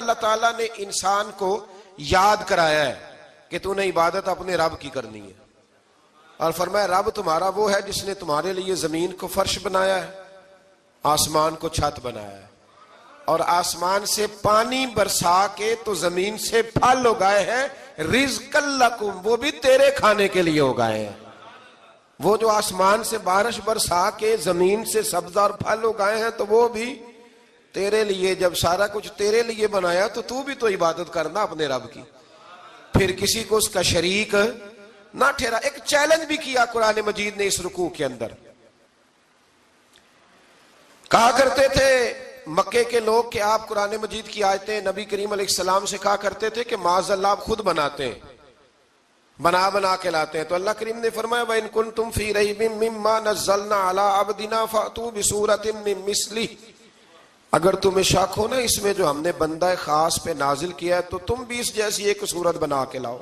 اللہ تعالیٰ نے انسان کو یاد کرایا ہے کہ تو نے عبادت اپنے رب کی کرنی ہے، اور فرمایا رب تمہارا وہ ہے جس نے تمہارے لیے زمین کو فرش بنایا ہے، آسمان کو چھت بنایا ہے، اور آسمان سے پانی برسا کے تو زمین سے پھل اگائے ہیں، رزق لکم، وہ بھی تیرے کھانے کے لیے اگائے ہیں۔ وہ جو آسمان سے بارش برسا کے زمین سے سبز اور پھل اگائے ہیں تو وہ بھی تیرے لیے۔ جب سارا کچھ تیرے لیے بنایا تو بھی تو عبادت کرنا اپنے رب کی، پھر کسی کو اس کا شریک نہ ٹھہرا۔ ایک چیلنج بھی کیا قرآن مجید نے اس رکوع کے اندر۔ کہا کرتے تھے مکے کے لوگ کہ آپ قرآن مجید کی آیتیں نبی کریم علیہ السلام سے کہا کرتے تھے کہ معاذ اللہ آپ خود بناتے ہیں، بنا کے لاتے ہیں۔ تو اللہ کریم نے فرمایا وَإِن كُنتُمْ فِي رَيْبٍ مِّمَّا نَزَّلْنَا عَلَىٰ عَبْدِنَا فَأْتُوا بِسُورَةٍ مِّن مِّثْلِهِ، اگر تمہیں شک ہو نا اس میں جو ہم نے بندہ خاص پہ نازل کیا ہے تو تم بھی اس جیسی ایک صورت بنا کے لاؤ۔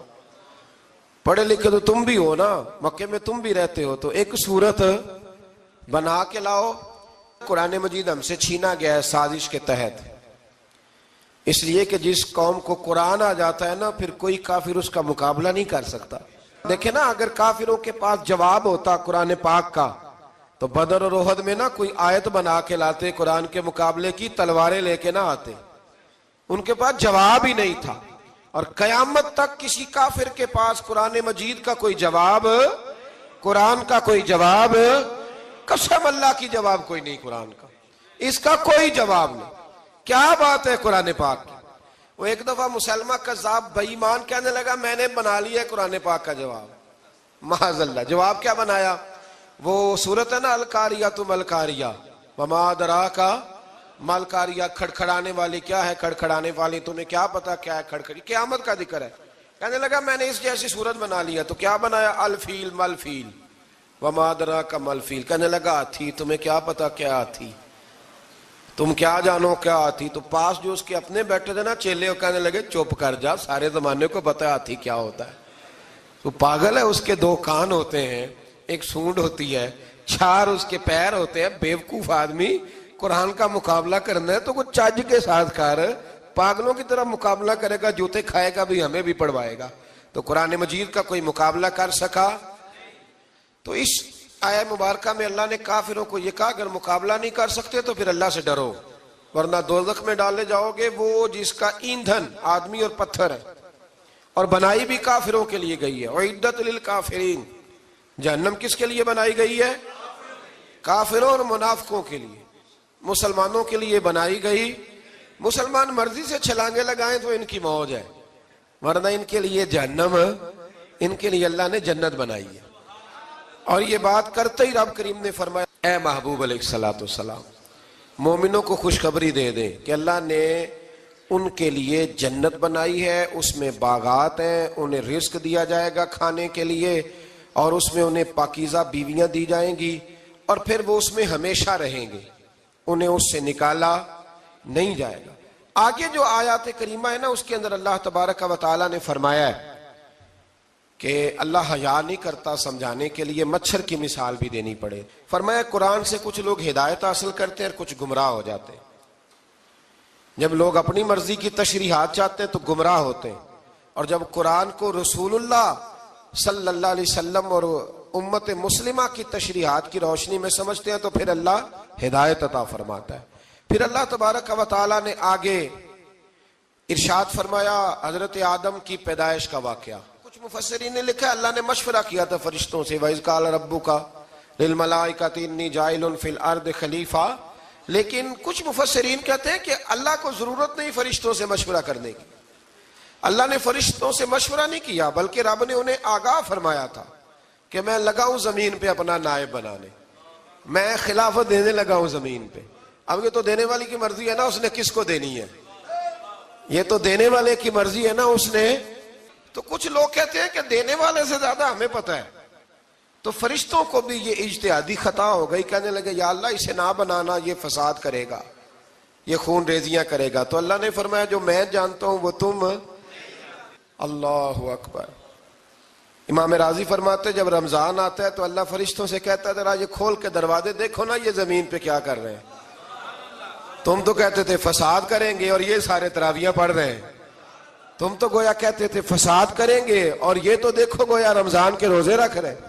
پڑھے لکھے تو تم بھی ہو نا، مکے میں تم بھی رہتے ہو، تو ایک صورت بنا کے لاؤ۔ قرآن مجید ہم سے چھینا گیا ہے سازش کے تحت، اس لیے کہ جس قوم کو قرآن آ جاتا ہے نا پھر کوئی کافر اس کا مقابلہ نہیں کر سکتا۔ دیکھیں نا اگر کافروں کے پاس جواب ہوتا قرآن پاک کا تو بدر اور احد میں نا کوئی آیت بنا کے لاتے، قرآن کے مقابلے کی تلواریں لے کے نہ آتے، ان کے پاس جواب ہی نہیں تھا۔ اور قیامت تک کسی کافر کے پاس قرآن مجید کا کوئی جواب، قرآن کا کوئی جواب، قسم اللہ کی جواب کوئی نہیں، قرآن کا اس کا کوئی جواب نہیں۔ کیا بات ہے قرآن پاک کی۔ وہ ایک دفعہ مسلمہ کذاب بے ایمان کہنے لگا میں نے بنا لیا ہے قرآن پاک کا جواب، معاذ اللہ۔ جواب کیا بنایا؟ وہ سورت ہے نا القاریۃ ما القاریۃ وما ادراک ما القاریۃ، کھڑکھڑانے والی کیا ہے، کھڑکھڑانے والی تمہیں کیا پتا کیا ہے کھڑکھڑی، قیامت کا ذکر ہے۔ کہنے لگا میں نے اس جیسی سورت بنا لیا، تو کیا بنایا؟ الفیل مل فیل وما ادراک ما الفیل۔ کہنے لگا ہاتھی، تمہیں کیا پتا کیا ہاتھی، تم کیا جانو کیا ہاتھی۔ تو پاس جو اس کے اپنے بیٹھے تھے نا چیلے، وہ کہنے لگے چپ کر جا، سارے زمانے کو پتا ہے ہاتھی کیا ہوتا ہے۔ تو پاگل ہے، اس کے دو کان ہوتے ہیں، ایک سونڈ ہوتی ہے، چار اس کے پیر ہوتے ہیں۔ بیوقوف آدمی قرآن کا مقابلہ کرنا ہے تو کچھ چج کے ساتھ کر، پاگلوں کی طرح مقابلہ کرے گا، جوتے کھائے گا بھی، ہمیں بھی پڑھوائے گا۔ تو قرآن مجید کا کوئی مقابلہ کر سکا؟ تو اس آیہ مبارکہ میں اللہ نے کافروں کو یہ کہا اگر مقابلہ نہیں کر سکتے تو پھر اللہ سے ڈرو، ورنہ دوزخ میں ڈالے جاؤ گے، وہ جس کا ایندھن آدمی اور پتھر ہے، اور بنائی بھی کافروں کے لیے گئی ہے۔ اعدت للکافرین، جہنم کس کے لیے بنائی گئی ہے؟ کافروں اور منافقوں کے لیے۔ مسلمانوں کے لیے بنائی گئی، مسلمان مرضی سے چھلانگے لگائیں تو ان کی موج ہے، ورنہ ان کے لیے جہنم، ان کے لیے اللہ نے جنت بنائی ہے۔ اور یہ بات کرتے ہی رب کریم نے فرمایا اے محبوب علیہ السلام مومنوں کو خوشخبری دے دیں کہ اللہ نے ان کے لیے جنت بنائی ہے، اس میں باغات ہیں، انہیں رزق دیا جائے گا کھانے کے لیے، اور اس میں انہیں پاکیزہ بیویاں دی جائیں گی، اور پھر وہ اس میں ہمیشہ رہیں گے، انہیں اس سے نکالا نہیں جائے گا۔ آگے جو آیات کریمہ ہے نا اس کے اندر اللہ تبارک و تعالیٰ نے فرمایا ہے کہ اللہ حیا نہیں کرتا سمجھانے کے لیے، مچھر کی مثال بھی دینی پڑے۔ فرمایا قرآن سے کچھ لوگ ہدایت حاصل کرتے ہیں اور کچھ گمراہ ہو جاتے ہیں۔ جب لوگ اپنی مرضی کی تشریحات چاہتے ہیں تو گمراہ ہوتے ہیں، اور جب قرآن کو رسول اللہ صلی اللہ علیہ وسلم اور امت مسلمہ کی تشریحات کی روشنی میں سمجھتے ہیں تو پھر اللہ ہدایت عطا فرماتا ہے۔ پھر اللہ تبارک و تعالیٰ نے آگے ارشاد فرمایا حضرت آدم کی پیدائش کا واقعہ۔ کچھ مفسرین نے لکھا اللہ نے مشورہ کیا تھا فرشتوں سے، وَإِذْ قَالَ رَبُّكَ لِلْمَلَائِكَةِ إِنِّي جَاعِلٌ فِي الْأَرْضِ خَلِيفَةً، لیکن کچھ مفسرین کہتے ہیں کہ اللہ کو ضرورت نہیں فرشتوں سے مشورہ کرنے کی، اللہ نے فرشتوں سے مشورہ نہیں کیا، بلکہ رب نے انہیں آگاہ فرمایا تھا کہ میں لگا ہوں زمین پہ اپنا نائب بنانے، میں خلافت دینے لگا ہوں زمین پہ۔ اب یہ تو دینے والی کی مرضی ہے نا اس نے کس کو دینی ہے، یہ تو دینے والے کی مرضی ہے نا اس نے۔ تو کچھ لوگ کہتے ہیں کہ دینے والے سے زیادہ ہمیں پتہ ہے، تو فرشتوں کو بھی یہ اجتہادی خطا ہو گئی، کہنے لگے یا اللہ اسے نہ بنانا، یہ فساد کرے گا، یہ خون ریزیاں کرے گا۔ تو اللہ نے فرمایا جو میں جانتا ہوں وہ تم، اللہ اکبر۔ امام راضی فرماتے جب رمضان آتا ہے تو اللہ فرشتوں سے کہتا ہے ذرا یہ کھول کے دروازے دیکھو نا یہ زمین پہ کیا کر رہے ہیں. تم تو کہتے تھے فساد کریں گے اور یہ سارے تراویحیں پڑھ رہے ہیں. تم تو گویا کہتے تھے فساد کریں گے اور یہ تو دیکھو گویا رمضان کے روزے رکھ رہے ہیں.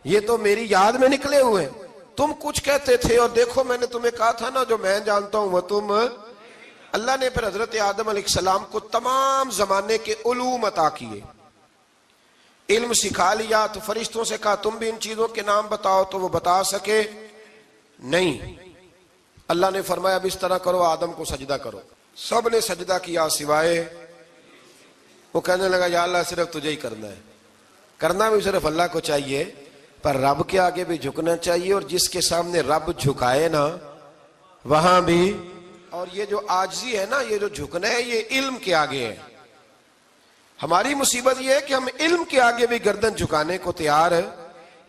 یہ تو میری یاد میں نکلے ہوئے ہیں. تم کچھ کہتے تھے اور دیکھو میں نے تمہیں کہا تھا نا جو میں جانتا ہوں وہ تم. اللہ نے پھر حضرت آدم علیہ السلام کو تمام زمانے کے علوم عطا کیے, علم سکھا لیا. تو فرشتوں سے کہا تم بھی ان چیزوں کے نام بتاؤ, تو وہ بتا سکے نہیں. اللہ نے فرمایا اب اس طرح کرو آدم کو سجدہ کرو. سب نے سجدہ کیا سوائے, وہ کہنے لگا یا اللہ صرف تجھے ہی کرنا ہے. کرنا بھی صرف اللہ کو چاہیے پر رب کے آگے بھی جھکنا چاہیے, اور جس کے سامنے رب جھکائے نا وہاں بھی. اور یہ جو عاجزی ہے نا, یہ جو جھکنا ہے یہ علم کے آگے ہے. ہماری مصیبت یہ ہے کہ ہم علم کے آگے بھی گردن جھکانے کو تیار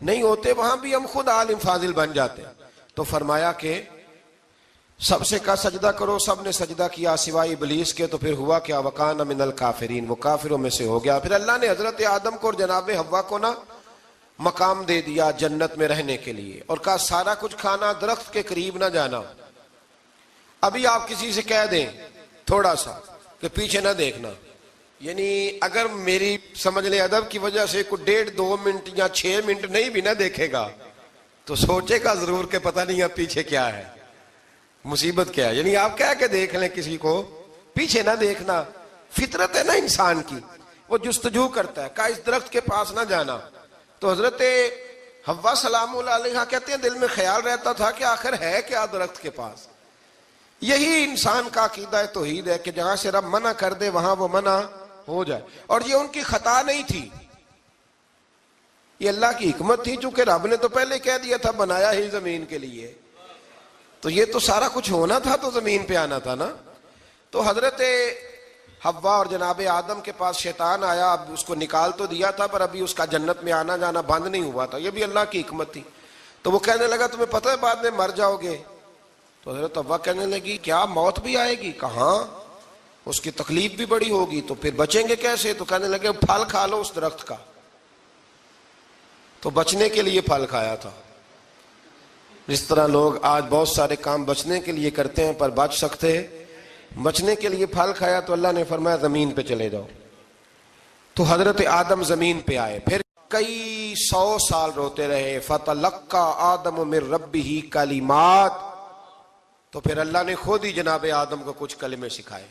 نہیں ہوتے, وہاں بھی ہم خود عالم فاضل بن جاتے. تو فرمایا کہ سب سے کہا سجدہ کرو, سب نے سجدہ کیا سوائے ابلیس کے. تو پھر ہوا کیا وکان من الکافرین, وہ کافروں میں سے ہو گیا. پھر اللہ نے حضرت آدم کو اور جناب حوا کو نا مقام دے دیا جنت میں رہنے کے لیے, اور کہا سارا کچھ کھانا, درخت کے قریب نہ جانا. ابھی آپ کسی سے کہہ دیں تھوڑا سا کہ پیچھے نہ دیکھنا, یعنی اگر میری سمجھ لیں ادب کی وجہ سے کوئی 1.5-2 منٹ یا 6 منٹ نہیں بھی نہ دیکھے گا تو سوچے گا ضرور کہ پتہ نہیں اب پیچھے کیا ہے, مصیبت کیا ہے. یعنی آپ کہہ کے دیکھ لیں کسی کو, پیچھے نہ دیکھنا. فطرت ہے نا انسان کی, وہ جستجو کرتا ہے. کہا اس درخت کے پاس نہ جانا. تو حضرت حوا سلام اللہ علیہ کہتے ہیں دل میں خیال رہتا تھا کہ آخر ہے کیا درخت کے پاس. یہی انسان کا عقیدہ توحید ہے کہ جہاں سے رب منع کر دے وہاں وہ منع ہو جائے. اور یہ ان کی خطا نہیں تھی, یہ اللہ کی حکمت تھی, چونکہ رب نے تو پہلے کہہ دیا تھا بنایا ہی زمین کے لیے, تو یہ تو سارا کچھ ہونا تھا تو زمین پہ آنا تھا نا. تو حضرت حوا اور جناب آدم کے پاس شیطان آیا, اب اس کو نکال تو دیا تھا پر ابھی اس کا جنت میں آنا جانا بند نہیں ہوا تھا, یہ بھی اللہ کی حکمت تھی. تو وہ کہنے لگا تمہیں پتہ ہے بعد میں مر جاؤ گے. تو حضرت حوا کہنے لگی کیا موت بھی آئے گی؟ کہاں, اس کی تکلیف بھی بڑی ہوگی, تو پھر بچیں گے کیسے؟ تو کہنے لگے پھل کھا لو اس درخت کا. تو بچنے کے لیے پھل کھایا تھا. جس طرح لوگ آج بہت سارے کام بچنے کے لیے کرتے ہیں پر بچ سکتے, بچنے کے لیے پھل کھایا. تو اللہ نے فرمایا زمین پہ چلے جاؤ. تو حضرت آدم زمین پہ آئے, پھر کئی 100 سال روتے رہے. فَتَلَقَّى آدَمُ مِن رَبِّهِ کَلِمَاتٍ, تو پھر اللہ نے خود ہی جناب آدم کو کچھ کلمے سکھائے.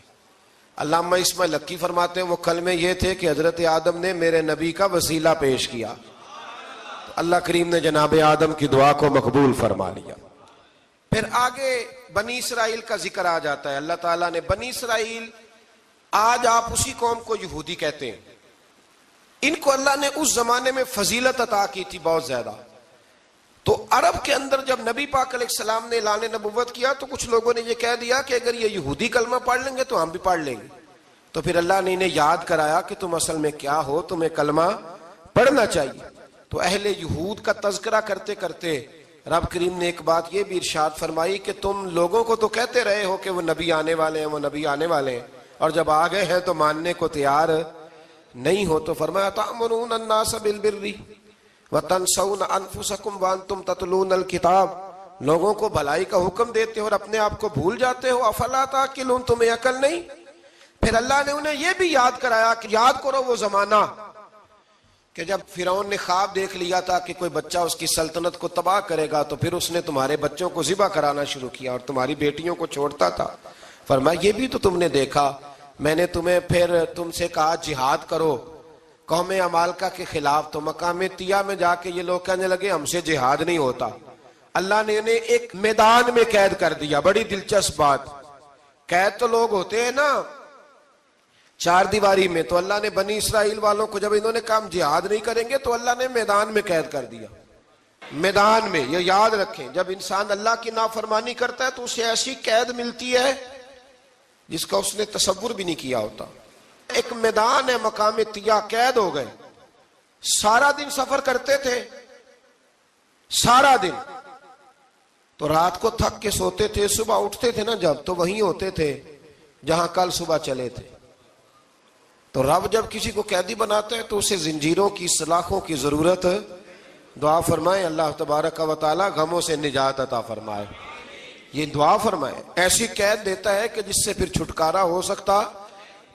علامہ اسماعیل لکی فرماتے ہیں وہ کلمے یہ تھے کہ حضرت آدم نے میرے نبی کا وسیلہ پیش کیا, تو اللہ کریم نے جناب آدم کی دعا کو مقبول فرما لیا. پھر آگے بنی اسرائیل کا ذکر آ جاتا ہے. اللہ تعالیٰ نے بنی اسرائیل, آج آپ اسی قوم کو یہودی کہتے ہیں, ان کو اللہ نے اس زمانے میں فضیلت عطا کی تھی بہت زیادہ. تو عرب کے اندر جب نبی پاک علیہ السلام نے اعلان نبوت کیا تو کچھ لوگوں نے یہ کہہ دیا کہ اگر یہ یہودی کلمہ پڑھ لیں گے تو ہم بھی پڑھ لیں گے. تو پھر اللہ نے انہیں یاد کرایا کہ تم اصل میں کیا ہو, تمہیں کلمہ پڑھنا چاہیے. تو اہل یہود کا تذکرہ کرتے کرتے رب کریم نے ایک بات یہ بھی ارشاد فرمائی کہ تم لوگوں کو تو کہتے رہے ہو کہ وہ نبی آنے والے ہیں, وہ نبی آنے والے ہیں, اور جب آ گئے ہیں تو ماننے کو تیار نہیں ہو. تو فرمایا تأمرون الناس بالبر وَتَنْسَوْنَ أَنفُسَكُمْ وَأَنْتُمْ تَتْلُونَ الْكِتَابَ, لوگوں کو بھلائی کا حکم دیتے ہو اور اپنے آپ کو بھول جاتے ہو. افلا تعقلون, تمہیں عقل نہیں؟ پھر اللہ نے انہیں یہ بھی یاد کرایا کہ یاد کرو وہ زمانہ کہ جب فرعون نے خواب دیکھ لیا تھا کہ کوئی بچہ اس کی سلطنت کو تباہ کرے گا, تو پھر اس نے تمہارے بچوں کو ذبح کرانا شروع کیا اور تمہاری بیٹیوں کو چھوڑتا تھا. فرمایا یہ بھی تو تم نے دیکھا, میں نے تمہیں پھر تم سے کہا جہاد کرو قوم عمالقہ کے خلاف, تو مقام طیہ میں جا کے یہ لوگ کہنے لگے ہم سے جہاد نہیں ہوتا. اللہ نے انہیں ایک میدان میں قید کر دیا. بڑی دلچسپ بات, قید تو لوگ ہوتے ہیں نا 4 دیواری میں, تو اللہ نے بنی اسرائیل والوں کو جب انہوں نے کہا ہم جہاد نہیں کریں گے تو اللہ نے میدان میں قید کر دیا. میدان میں, یہ یاد رکھیں, جب انسان اللہ کی نافرمانی کرتا ہے تو اسے ایسی قید ملتی ہے جس کا اس نے تصور بھی نہیں کیا ہوتا. ایک میدان ہے مقام طیہ, قید ہو گئے, سارا دن سفر کرتے تھے, سارا دن, تو رات کو تھک کے سوتے تھے, صبح اٹھتے تھے نا جب, تو وہیں ہوتے تھے جہاں کل صبح چلے تھے. تو رب جب کسی کو قیدی بناتا ہے تو اسے زنجیروں کی سلاخوں کی ضرورت ہے. دعا فرمائے اللہ تبارک و تعالی غموں سے نجات عطا فرمائے. یہ دعا فرمائے. ایسی قید دیتا ہے کہ جس سے پھر چھٹکارا ہو سکتا.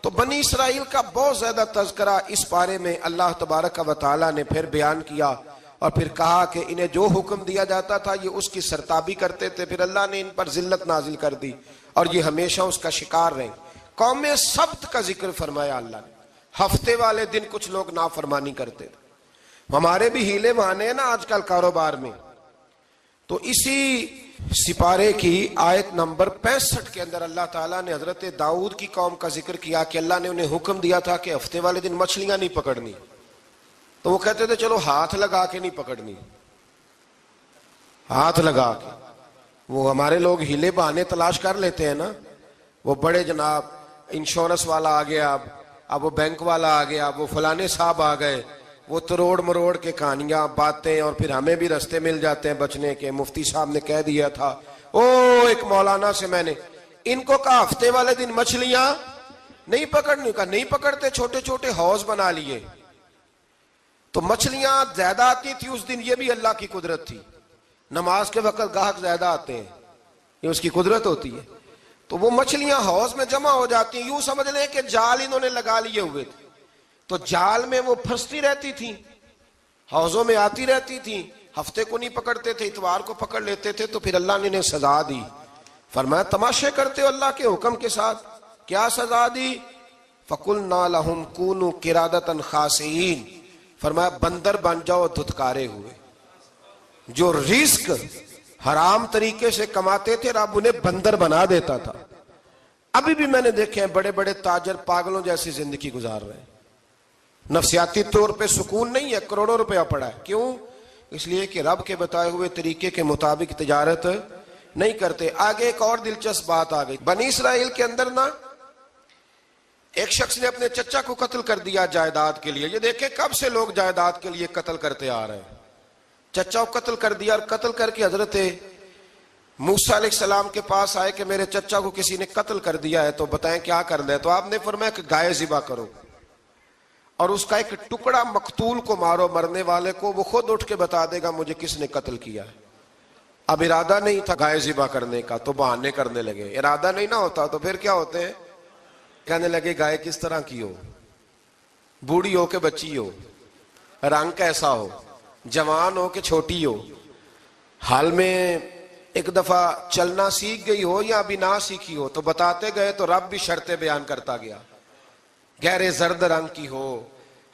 تو بنی اسرائیل کا بہت زیادہ تذکرہ اس پارے میں اللہ تبارک و تعالی نے پھر بیان کیا اور پھر کہا کہ انہیں جو حکم دیا جاتا تھا یہ اس کی سرتابی کرتے تھے. پھر اللہ نے ان پر ذلت نازل کر دی اور یہ ہمیشہ اس کا شکار رہے. قوم سبت کا ذکر فرمایا اللہ نے. ہفتے والے دن کچھ لوگ نافرمانی کرتے تھے. ہمارے بھی ہیلے بہانے ہیں نا آج کل کاروبار میں. تو اسی سپارے کی آیت نمبر 65 کے اندر اللہ تعالیٰ نے حضرت داؤد کی قوم کا ذکر کیا کہ اللہ نے انہیں حکم دیا تھا کہ ہفتے والے دن مچھلیاں نہیں پکڑنی. تو وہ کہتے تھے چلو ہاتھ لگا کے نہیں پکڑنی, ہاتھ لگا کے. وہ ہمارے لوگ ہیلے بہانے تلاش کر لیتے ہیں نا. وہ بڑے جناب انشورنس والا آ گیا, اب وہ بینک والا آ گیا, وہ فلانے صاحب آ گئے, وہ تروڑ مروڑ کے کہانیاں باتیں, اور پھر ہمیں بھی رستے مل جاتے ہیں بچنے کے. مفتی صاحب نے کہہ دیا تھا, ایک مولانا سے میں نے ان کو کہا ہفتے والے دن مچھلیاں نہیں پکڑنی. کہا نہیں پکڑتے, چھوٹے چھوٹے حوض بنا لیے. تو مچھلیاں زیادہ آتی تھی اس دن, یہ بھی اللہ کی قدرت تھی. نماز کے وقت گاہک زیادہ آتے ہیں, یہ اس کی قدرت ہوتی ہے. تو وہ مچھلیاں حوض میں جمع ہو جاتی ہیں. یوں سمجھ لیں کہ جال انہوں نے لگا لیے ہوئے تھے. تو جال میں وہ پھنستی رہتی تھی, حوضوں میں آتی رہتی تھی. ہفتے کو نہیں پکڑتے تھے, اتوار کو پکڑ لیتے تھے. تو پھر اللہ نے انہیں سزا دی. فرمایا تماشے کرتے ہو اللہ کے حکم کے ساتھ. کیا سزا دی؟ فَقُلْنَا لَهُمْ كُونُوا قِرَادَةً خَاسِئِينَ. فرمایا بندر بن جاؤ دھتکارے ہوئے. جو رزق حرام طریقے سے کماتے تھے رب انہیں بندر بنا دیتا تھا. ابھی بھی میں نے دیکھے ہیں بڑے بڑے تاجر پاگلوں جیسی زندگی گزار رہے ہیں. نفسیاتی طور پہ سکون نہیں ہے, کروڑوں روپیہ پڑا ہے. کیوں؟ اس لیے کہ رب کے بتائے ہوئے طریقے کے مطابق تجارت نہیں کرتے. آگے ایک اور دلچسپ بات آ گئی. بنی اسرائیل کے اندر نا ایک شخص نے اپنے چچا کو قتل کر دیا جائیداد کے لیے. یہ دیکھیں کب سے لوگ جائیداد کے لیے قتل کرتے آ رہے ہیں. چچا کو قتل کر دیا, اور قتل کر کے حضرت موسیٰ علیہ السلام کے پاس آئے کہ میرے چچا کو کسی نے قتل کر دیا ہے, تو بتائیں کیا کرنا ہے. تو آپ نے فرمایا کہ گائے ذبح کرو اور اس کا ایک ٹکڑا مقتول کو مارو, مرنے والے کو. وہ خود اٹھ کے بتا دے گا مجھے کس نے قتل کیا ہے. اب ارادہ نہیں تھا گائے ذبح کرنے کا تو بہانے کرنے لگے. ارادہ نہیں نہ ہوتا تو پھر کیا ہوتے ہیں, کہنے لگے گائے کس طرح کی ہو, بوڑھی ہو کہ بچی ہو, رنگ کیسا ہو, جوان ہو کہ چھوٹی ہو, حال میں ایک دفعہ چلنا سیکھ گئی ہو یا ابھی نہ سیکھی ہو. تو بتاتے گئے تو رب بھی شرطیں بیان کرتا گیا. گہرے زرد رنگ کی ہو,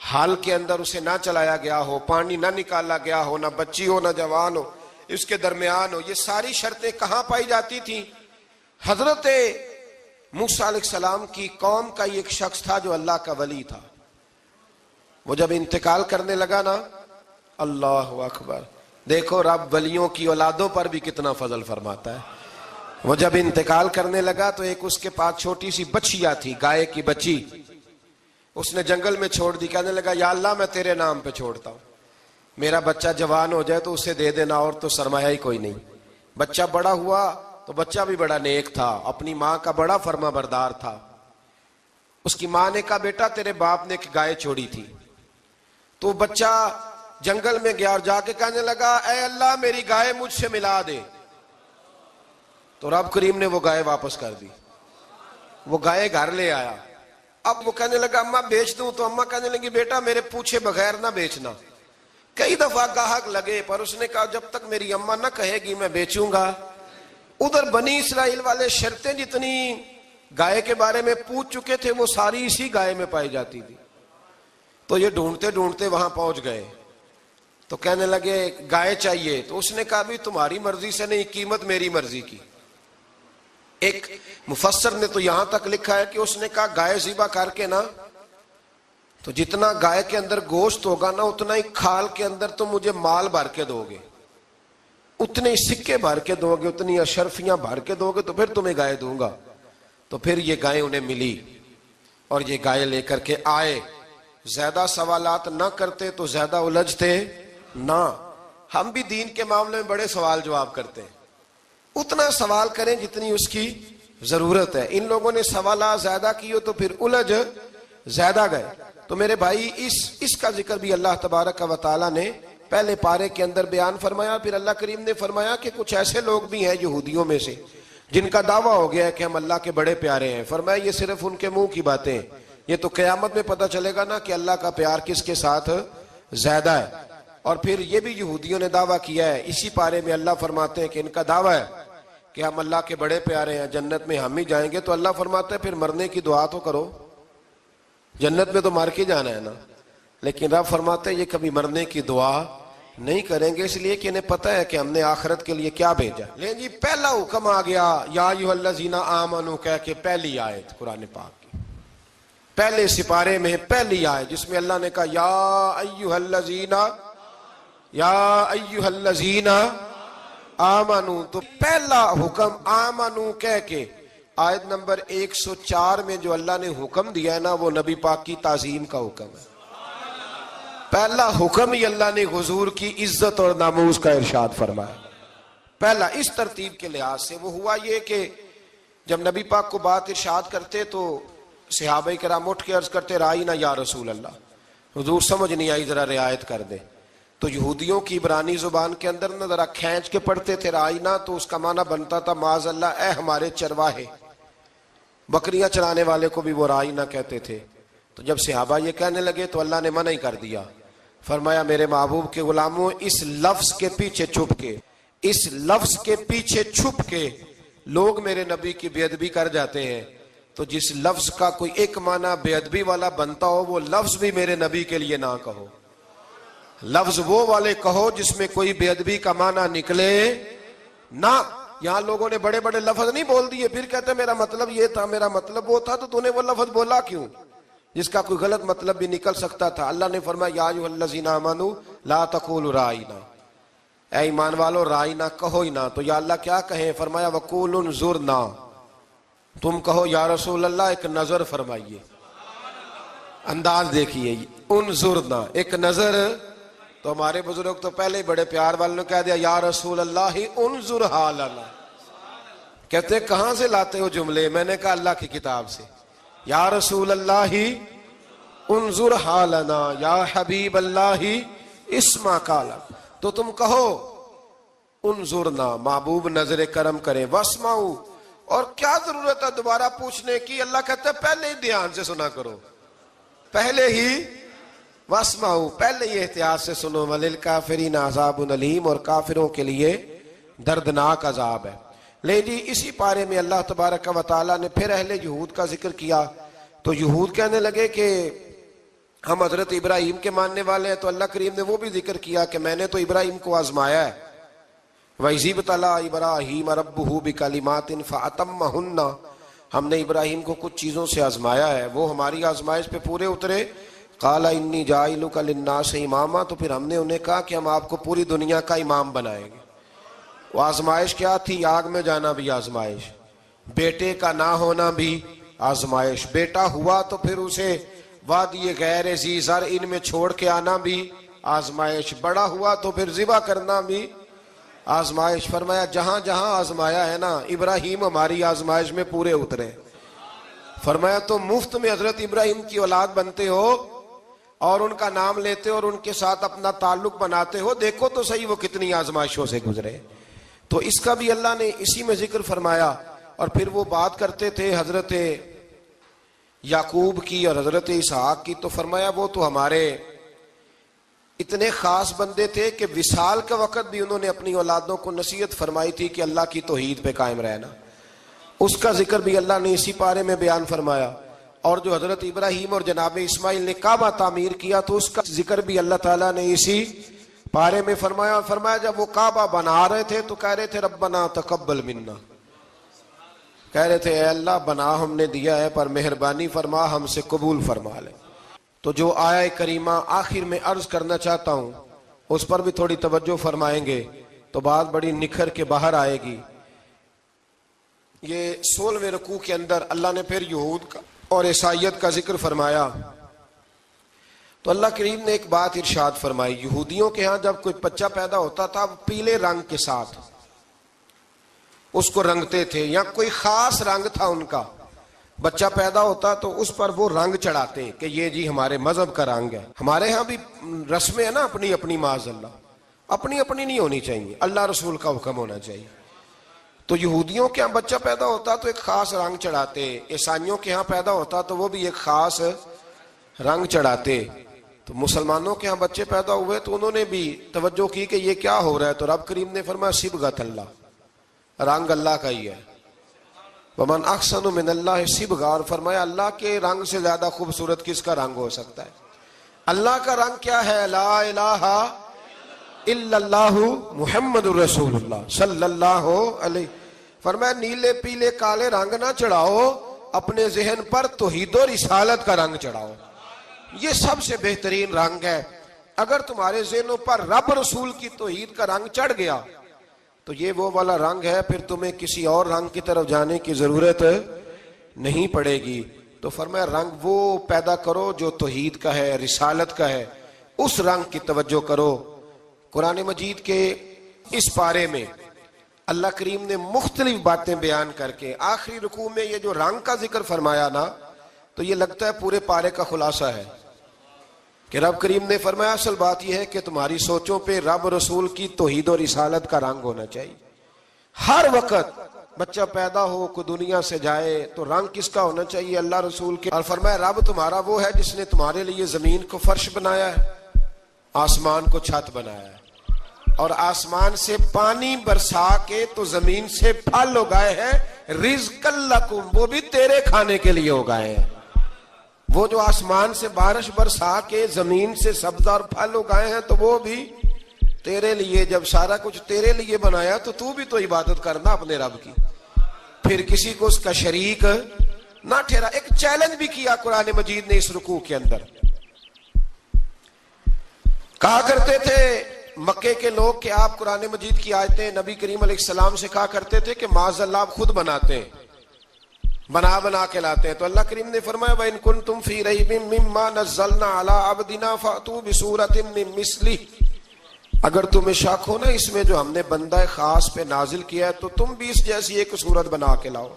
حال کے اندر اسے نہ چلایا گیا ہو, پانی نہ نکالا گیا ہو, نہ بچی ہو نہ جوان ہو, اس کے درمیان ہو. یہ ساری شرطیں کہاں پائی جاتی تھیں؟ حضرت موسیٰ علیہ السلام کی قوم کا ایک شخص تھا جو اللہ کا ولی تھا. وہ جب انتقال کرنے لگا نا, اللہ اکبر, دیکھو رب ولیوں کی اولادوں پر بھی کتنا فضل فرماتا ہے. وہ جب انتقال کرنے لگا تو ایک اس کے پاس چھوٹی سی بچیا تھی, گائے کی بچی. اس نے جنگل میں چھوڑ دی. کہنے لگا یا اللہ میں تیرے نام پہ چھوڑتا ہوں, میرا بچہ جوان ہو جائے تو اسے دے دینا, اور تو سرمایہ ہی کوئی نہیں. بچہ بڑا ہوا تو بچہ بھی بڑا نیک تھا, اپنی ماں کا بڑا فرما بردار تھا. اس کی ماں نے کہا بیٹا تیرے باپ نے ایک گائے چھوڑی تھی. تو بچہ جنگل میں گیا اور جا کے کہنے لگا اے اللہ میری گائے مجھ سے ملا دے. تو رب کریم نے وہ گائے واپس کر دی. وہ گائے گھر لے آیا. اب وہ کہنے لگا اماں بیچ دوں, تو اماں کہنے لگی بیٹا میرے پوچھے بغیر نہ بیچنا. کئی دفعہ گاہک لگے پر اس نے کہا جب تک میری اماں نہ کہے گی میں بیچوں گا. ادھر بنی اسرائیل والے شرطیں جتنی گائے کے بارے میں پوچھ چکے تھے وہ ساری اسی گائے میں پائی جاتی تھی. تو یہ ڈھونڈتے ڈھونڈتے وہاں پہنچ گئے. تو کہنے لگے گائے چاہیے. تو اس نے کہا بھی تمہاری مرضی سے نہیں, قیمت میری مرضی کی. ایک مفسر نے تو یہاں تک لکھا ہے کہ اس نے کہا گائے ذبح کر کے نا تو جتنا گائے کے اندر گوشت ہوگا نا اتنا ہی کھال کے اندر تو مجھے مال بھر کے دو گے, اتنے سکے بھر کے دو گے, اتنی اشرفیاں بھر کے دو گے تو پھر تمہیں گائے دوں گا. تو پھر یہ گائے انہیں ملی اور یہ گائے لے کر کے آئے. زیادہ سوالات نہ کرتے تو زیادہ الجھتے نہ. ہم بھی دین کے معاملے میں بڑے سوال جواب کرتے ہیں, اتنا سوال کریں جتنی اس کی ضرورت ہے. ان لوگوں نے سوالات زیادہ کیے تو پھر الجھ زیادہ گئے. تو میرے بھائی اس کا ذکر بھی اللہ تبارک و تعالیٰ نے پہلے پارے کے اندر بیان فرمایا. پھر اللہ کریم نے فرمایا کہ کچھ ایسے لوگ بھی ہیں یہودیوں میں سے جن کا دعویٰ ہو گیا ہے کہ ہم اللہ کے بڑے پیارے ہیں. فرمایا یہ صرف ان کے منہ کی باتیں ہیں, یہ تو قیامت میں پتہ چلے گا نا کہ اللہ کا پیار کس کے ساتھ زیادہ ہے. اور پھر یہ بھی یہودیوں نے دعویٰ کیا ہے, اسی پارے میں اللہ فرماتے ہیں کہ ان کا دعویٰ ہے کہ ہم اللہ کے بڑے پیارے ہیں, جنت میں ہم ہی جائیں گے. تو اللہ فرماتا ہے پھر مرنے کی دعا تو کرو, جنت میں تو مر کے جانا ہے نا. لیکن رب فرماتے ہیں یہ کبھی مرنے کی دعا نہیں کریں گے, اس لیے کہ انہیں پتہ ہے کہ ہم نے آخرت کے لیے کیا بھیجا. لیکن جی پہلا حکم آ گیا یا ایھا الذین آمنوا کہہ کے, پہلی آیت قرآن پاک کی پہلے سپارے میں پہلی آیت جس میں اللہ نے کہا یا ایھا الذین آمنوا. تو پہلا حکم آمنوا کہہ کے آیت نمبر 104 میں جو اللہ نے حکم دیا ہے نا وہ نبی پاک کی تعظیم کا حکم ہے. پہلا حکم ہی اللہ نے حضور کی عزت اور ناموس کا ارشاد فرمایا. پہلا اس ترتیب کے لحاظ سے وہ ہوا یہ کہ جب نبی پاک کو بات ارشاد کرتے تو صحابہ کرام اٹھ کے عرض کرتے رائینا یا رسول اللہ, حضور سمجھ نہیں آئی ذرا رعایت کر دیں. تو یہودیوں کی عبرانی زبان کے اندر نہ ذرا کھینچ کے پڑھتے تھے رائینا, تو اس کا معنی بنتا تھا معاذ اللہ اے ہمارے چرواہے. بکریاں چرانے والے کو بھی وہ رائینا کہتے تھے. تو جب صحابہ یہ کہنے لگے تو اللہ نے منع ہی کر دیا. فرمایا میرے محبوب کے غلاموں, اس لفظ کے پیچھے چھپ کے, اس لفظ کے پیچھے چھپ کے لوگ میرے نبی کی بے ادبی کر جاتے ہیں. تو جس لفظ کا کوئی ایک معنی بے ادبی والا بنتا ہو وہ لفظ بھی میرے نبی کے لیے نہ کہو. لفظ وہ والے کہو جس میں کوئی بے ادبی کا معنی نکلے نہ. یہاں لوگوں نے بڑے بڑے لفظ نہیں بول دیے, پھر کہتے میرا مطلب یہ تھا, میرا مطلب وہ تھا. تو نے وہ لفظ بولا کیوں جس کا کوئی غلط مطلب بھی نکل سکتا تھا. اللہ نے فرمایا یا ایھا الذین آمنوا لا تقولوا رائینا, اے ایمان والو رائینا کہو ہی نہ. تو یا اللہ کیا کہیں؟ فرمایا وقولوا انظرنا, تم کہو یا رسول اللہ ایک نظر فرمائیے. انداز دیکھیے, انظرنا ایک نظر. تو ہمارے بزرگ تو پہلے ہی بڑے پیار والوں نے کہہ دیا یا رسول اللہ انظر حالنا. کہتے کہاں سے لاتے ہو جملے؟ میں نے کہا اللہ کی کتاب سے. یا رسول اللہ انظر حالنا یا حبیب اللہ اسمع قالا. تو تم کہو انظرنا, محبوب نظر کرم کرے, واسمعوا, اور کیا ضرورت ہے دوبارہ پوچھنے کی؟ اللہ کہتا ہے پہلے ہی دھیان سے سنا کرو, پہلے ہی واسمعوا, پہلے ہی احتیاط سے سنو. وللکافرین عذاب علیم, اور کافروں کے لیے دردناک عذاب ہے. لے جی اسی پارے میں اللہ تبارک و تعالیٰ نے پھر اہل یہود کا ذکر کیا. تو یہود کہنے لگے کہ ہم حضرت ابراہیم کے ماننے والے ہیں. تو اللہ کریم نے وہ بھی ذکر کیا کہ میں نے تو ابراہیم کو آزمایا ہے. وَإِذِ ابْتَلَىٰ إِبْرَاهِيمَ رَبُّهُ بِكَلِمَاتٍ فَأَتَمَّهُنَّ, ہم نے ابراہیم کو کچھ چیزوں سے آزمایا ہے, وہ ہماری آزمائش پہ پورے اترے. قَالَ إِنِّي جَاعِلُكَ لِلنَّاسِ إِمَامًا, تو پھر ہم نے انہیں کہا کہ ہم آپ کو پوری دنیا کا امام بنائیں گے. وہ آزمائش کیا تھی؟ آگ میں جانا بھی آزمائش, بیٹے کا نہ ہونا بھی آزمائش, بیٹا ہوا تو پھر اسے وادی غیر ذی زرع میں چھوڑ کے آنا بھی آزمائش, بڑا ہوا تو پھر ذبح کرنا بھی آزمائش. فرمایا جہاں جہاں آزمایا ہے نا ابراہیم ہماری آزمائش میں پورے اترے. فرمایا تو مفت میں حضرت ابراہیم کی اولاد بنتے ہو اور ان کا نام لیتے ہو اور ان کے ساتھ اپنا تعلق بناتے ہو, دیکھو تو صحیح وہ کتنی آزمائشوں سے گزرے. تو اس کا بھی اللہ نے اسی میں ذکر فرمایا. اور پھر وہ بات کرتے تھے حضرت یعقوب کی اور حضرت اسحاق کی. تو فرمایا وہ تو ہمارے اتنے خاص بندے تھے کہ وصال کے وقت بھی انہوں نے اپنی اولادوں کو نصیحت فرمائی تھی کہ اللہ کی توحید پہ قائم رہنا. اس کا ذکر بھی اللہ نے اسی پارے میں بیان فرمایا. اور جو حضرت ابراہیم اور جناب اسماعیل نے کعبہ تعمیر کیا تو اس کا ذکر بھی اللہ تعالیٰ نے اسی پارے میں فرمایا. فرمایا جب وہ کعبہ بنا رہے تھے تو کہہ رہے تھے ربنا تقبل منا, کہہ رہے تھے اے اللہ بنا ہم نے دیا ہے پر مہربانی فرما ہم سے قبول فرما لے. تو جو آیہ کریمہ آخر میں عرض کرنا چاہتا ہوں اس پر بھی تھوڑی توجہ فرمائیں گے تو بات بڑی نکھر کے باہر آئے گی. یہ 16ویں رکوع کے اندر اللہ نے پھر یہود کا اور عیسائیت کا ذکر فرمایا. تو اللہ کریم نے ایک بات ارشاد فرمائی, یہودیوں کے ہاں جب کوئی بچہ پیدا ہوتا تھا پیلے رنگ کے ساتھ اس کو رنگتے تھے, یا کوئی خاص رنگ تھا ان کا, بچہ پیدا ہوتا تو اس پر وہ رنگ چڑھاتے ہیں کہ یہ جی ہمارے مذہب کا رنگ ہے. ہمارے ہاں بھی رسمیں ہیں نا اپنی اپنی، معاذ اللہ اپنی اپنی نہیں ہونی چاہیے، اللہ رسول کا حکم ہونا چاہیے. تو یہودیوں کے ہاں بچہ پیدا ہوتا تو ایک خاص رنگ چڑھاتے، عیسائیوں کے ہاں پیدا ہوتا تو وہ بھی ایک خاص رنگ چڑھاتے. تو مسلمانوں کے ہاں بچے پیدا ہوئے تو انہوں نے بھی توجہ کی کہ یہ کیا ہو رہا ہے، تو رب کریم نے فرمایا صبغۃ اللہ، رنگ اللہ کا ہی ہے. ومن احسن من اللہ صبغہ، اور فرمایا اللہ کے رنگ سے زیادہ خوبصورت کس کا رنگ ہو سکتا ہے. اللہ کا رنگ کیا ہے؟ لا الہ الا اللہ محمد الرسول اللہ صلی اللہ علیہ. فرمایا نیلے پیلے کالے رنگ نہ چڑھاؤ، اپنے ذہن پر توحید و رسالت کا رنگ چڑھاؤ. یہ سب سے بہترین رنگ ہے. اگر تمہارے ذہنوں پر رب رسول کی توحید کا رنگ چڑھ گیا تو یہ وہ والا رنگ ہے، پھر تمہیں کسی اور رنگ کی طرف جانے کی ضرورت نہیں پڑے گی. تو فرمایا رنگ وہ پیدا کرو جو توحید کا ہے، رسالت کا ہے، اس رنگ کی توجہ کرو. قرآن مجید کے اس پارے میں اللہ کریم نے مختلف باتیں بیان کر کے آخری رکوع میں یہ جو رنگ کا ذکر فرمایا نا، تو یہ لگتا ہے پورے پارے کا خلاصہ ہے کہ رب کریم نے فرمایا اصل بات یہ ہے کہ تمہاری سوچوں پہ رب رسول کی توحید و رسالت کا رنگ ہونا چاہیے. ہر وقت بچہ پیدا ہو، کوئی دنیا سے جائے تو رنگ کس کا ہونا چاہیے؟ اللہ رسول کے. اور فرمایا رب تمہارا وہ ہے جس نے تمہارے لیے زمین کو فرش بنایا ہے، آسمان کو چھت بنایا ہے، اور آسمان سے پانی برسا کے تو زمین سے پھل اگائے ہیں، رزقا لکم، وہ بھی تیرے کھانے کے لیے اگائے ہیں. وہ جو آسمان سے بارش برسا کے زمین سے سبز اور پھل اگائے ہیں تو وہ بھی تیرے لیے. جب سارا کچھ تیرے لیے بنایا تو بھی تو عبادت کرنا اپنے رب کی، پھر کسی کو اس کا شریک نہ ٹھہرا. ایک چیلنج بھی کیا قرآن مجید نے اس رکوع کے اندر. کہا کرتے تھے مکے کے لوگ کہ آپ قرآن مجید کی آیتیں نبی کریم علیہ السلام سے کہا کرتے تھے کہ معاذ اللہ آپ خود بناتے ہیں، بنا کے لاتے ہیں. تو اللہ کریم نے فرمایا وَإِن كُنتُمْ فِي رَيْبٍ مِّمَّا نَزَّلْنَا عَلَىٰ عَبْدِنَا فَأْتُوا بِسُورَةٍ مِّن مِّثْلِهِ، اگر تمہیں شک ہو نا اس میں جو ہم نے بندہ خاص پہ نازل کیا ہے تو تم بھی اس جیسی ایک صورت بنا کے لاؤ.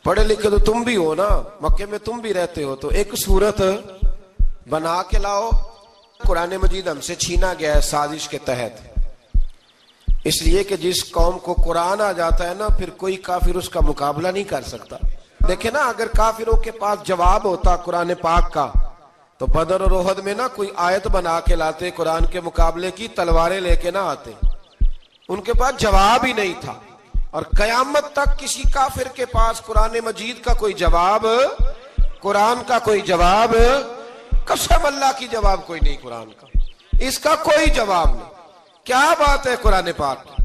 پڑھے لکھے تو تم بھی ہو نا، مکے میں تم بھی رہتے ہو، تو ایک صورت بنا کے لاؤ. قرآن مجید ہم سے چھینا گیا ہے سازش کے تحت، اس لیے کہ جس قوم کو قرآن آ جاتا ہے نا پھر کوئی کافر اس کا مقابلہ نہیں کر سکتا. دیکھیں نا اگر کافروں کے پاس جواب ہوتا قرآن پاک کا تو بدر اور احد میں نا کوئی آیت بنا کے لاتے، قرآن کے مقابلے کی تلواریں لے کے نہ آتے. ان کے پاس جواب ہی نہیں تھا. اور قیامت تک کسی کافر کے پاس قرآن مجید کا کوئی جواب، قرآن کا کوئی جواب، قسم اللہ کی جواب کوئی نہیں قرآن کا، اس کا کوئی جواب نہیں. کیا بات ہے قرآن پاک کی.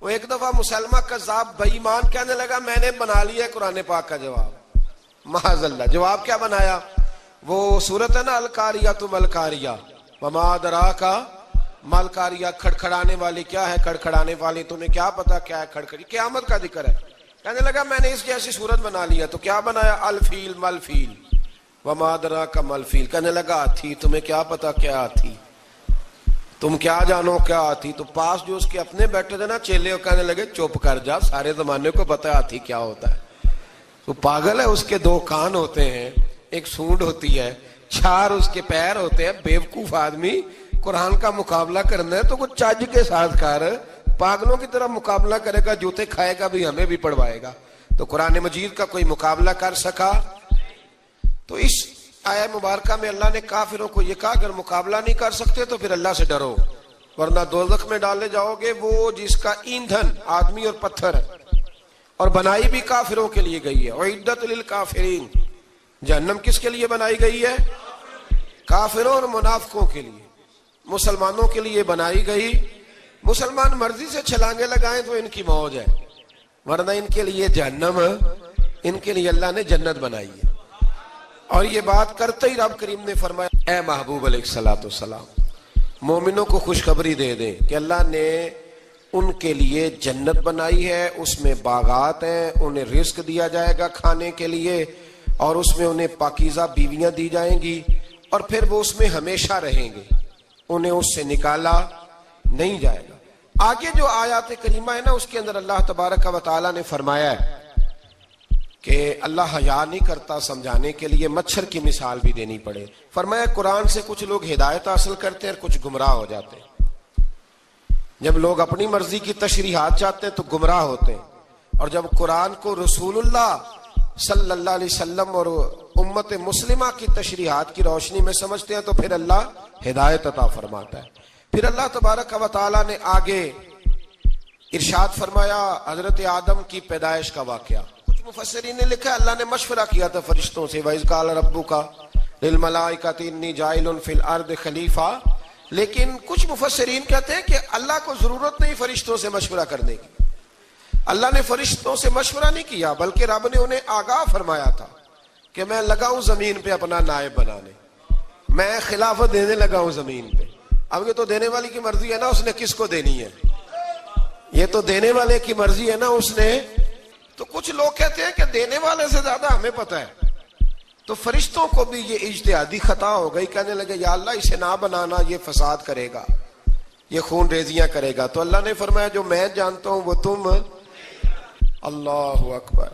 وہ ایک دفعہ مسلمہ کذاب بے ایمان کہنے لگا میں نے بنا لیا ہے قرآن پاک کا جواب. معاذ اللہ. جواب کیا بنایا؟ وہ صورت ہے نا القاریۃ ما القاریۃ وما ادراک ما القاریۃ، کھڑکھڑانے والی کیا ہے، کھڑکھڑانے والی تمہیں کیا پتا کیا ہے کھڑکھڑی، قیامت کا ذکر ہے. کہنے لگا میں نے اس جیسی صورت بنا لیا. تو کیا بنایا؟ الفیل ملفیل وما ادراک ما الفیل. کہنے لگا ہاتھی، تمہیں کیا پتا کیا ہاتھی، تم کیا جانو کیا ہاتھی. تو پاس جو اس کے اپنے بیٹھے تھے نا چیلے، کہنے لگے چپ کر جا، سارے زمانے کو پتا ہے ہاتھی کیا ہوتا ہے. تو پاگل ہے، اس کے دو کان ہوتے ہیں، ایک سونڈ ہوتی ہے، چار اس کے پیر ہوتے ہیں. بیوقوف آدمی قرآن کا مقابلہ کرنا ہے تو کچھ چج کے ساتھ کر، پاگلوں کی طرح مقابلہ کرے گا، جوتے کھائے گا بھی ہمیں بھی پڑھوائے گا. تو قرآن مجید کا کوئی مقابلہ کر سکا؟ تو اس آیہ مبارکہ میں اللہ نے کافروں کو یہ کہا اگر مقابلہ نہیں کر سکتے تو پھر اللہ سے ڈرو، ورنہ دوزخ میں ڈالے جاؤ گے. وہ جس کا ایندھن آدمی اور پتھر ہے، اور بنائی بھی کافروں کے لیے گئی ہے. اعدت للکافرین، جہنم کس کے لیے بنائی گئی ہے؟ کافروں اور منافقوں کے لیے. مسلمانوں کے لیے بنائی گئی. مسلمان مرضی سے چھلانگے لگائیں تو ان کی موج ہے، ورنہ ان کے لیے جہنم، ان کے لیے اللہ نے جنت بنائی ہے. اور یہ بات کرتے ہی رب کریم نے فرمایا اے محبوب علیہ الصلوۃ والسلام مومنوں کو خوشخبری دے دیں کہ اللہ نے ان کے لیے جنت بنائی ہے، اس میں باغات ہیں، انہیں رزق دیا جائے گا کھانے کے لیے، اور اس میں انہیں پاکیزہ بیویاں دی جائیں گی، اور پھر وہ اس میں ہمیشہ رہیں گے، انہیں اس سے نکالا نہیں جائے گا. آگے جو آیات کریمہ ہے نا اس کے اندر اللہ تبارک و تعالیٰ نے فرمایا ہے کہ اللہ حیا نہیں کرتا سمجھانے کے لیے مچھر کی مثال بھی دینی پڑے. فرمایا قرآن سے کچھ لوگ ہدایت حاصل کرتے ہیں اور کچھ گمراہ ہو جاتے ہیں. جب لوگ اپنی مرضی کی تشریحات چاہتے ہیں تو گمراہ ہوتے ہیں، اور جب قرآن کو رسول اللہ صلی اللہ علیہ وسلم اور امت مسلمہ کی تشریحات کی روشنی میں سمجھتے ہیں تو پھر اللہ ہدایت عطا فرماتا ہے. پھر اللہ تبارک و تعالیٰ نے آگے ارشاد فرمایا حضرت آدم کی پیدائش کا واقعہ. کچھ مفسرین نے لکھا اللہ نے مشورہ کیا تھا فرشتوں سے، وَإِذْ قَالَ رَبُّكَ لِلْمَلَائِكَةِ إِنِّي جَاعِلٌ فِي الْأَرْضِ خَلِيفَةً. لیکن کچھ مفسرین کہتے ہیں کہ اللہ کو ضرورت نہیں فرشتوں سے مشورہ کرنے کی. اللہ نے فرشتوں سے مشورہ نہیں کیا، بلکہ رب نے انہیں آگاہ فرمایا تھا کہ میں لگا ہوں زمین پہ اپنا نائب بنانے، میں خلافت دینے لگا ہوں زمین پہ. اب یہ تو دینے والی کی مرضی ہے نا اس نے کس کو دینی ہے، یہ تو دینے والے کی مرضی ہے نا اس نے. تو کچھ لوگ کہتے ہیں کہ دینے والے سے زیادہ ہمیں پتہ ہے. تو فرشتوں کو بھی یہ اجتہادی خطا ہو گئی، کہنے لگے یا اللہ اسے نہ بنانا، یہ فساد کرے گا، یہ خون ریزیاں کرے گا. تو اللہ نے فرمایا جو میں جانتا ہوں وہ تم. اللہ اکبر.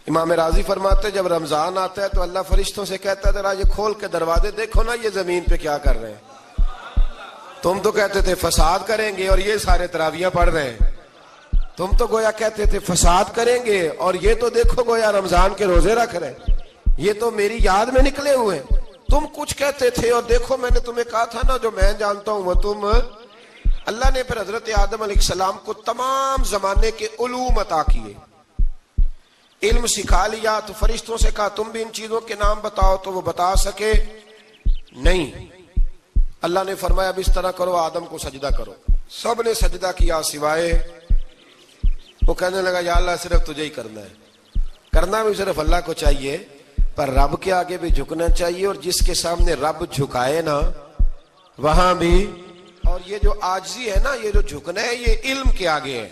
امام راضی فرماتے جب رمضان آتا ہے تو اللہ فرشتوں سے کہتا ہے ذرا یہ کھول کے دروازے دیکھو نا یہ زمین پہ کیا کر رہے ہیں. تم تو کہتے تھے فساد کریں گے اور یہ سارے تراویحیں پڑھ رہے ہیں. تم تو گویا کہتے تھے فساد کریں گے اور یہ تو دیکھو گویا رمضان کے روزے رکھ رہے ہیں، یہ تو میری یاد میں نکلے ہوئے. تم کچھ کہتے تھے اور دیکھو میں نے تمہیں کہا تھا نا جو میں جانتا ہوں وہ تم. اللہ نے پھر حضرت آدم علیہ السلام کو تمام زمانے کے علوم عطا کیے، علم سکھا لیا. تو فرشتوں سے کہا تم بھی ان چیزوں کے نام بتاؤ، تو وہ بتا سکے نہیں. اللہ نے فرمایا اب اس طرح کرو آدم کو سجدہ کرو. سب نے سجدہ کیا سوائے وہ. کہنے لگا یا اللہ صرف تجھے ہی کرنا ہے. کرنا بھی صرف اللہ کو چاہیے، پر رب کے آگے بھی جھکنا چاہیے، اور جس کے سامنے رب جھکائے نا وہاں بھی. اور یہ جو عاجزی ہے نا، یہ جو جھکنا ہے یہ علم کے آگے ہے.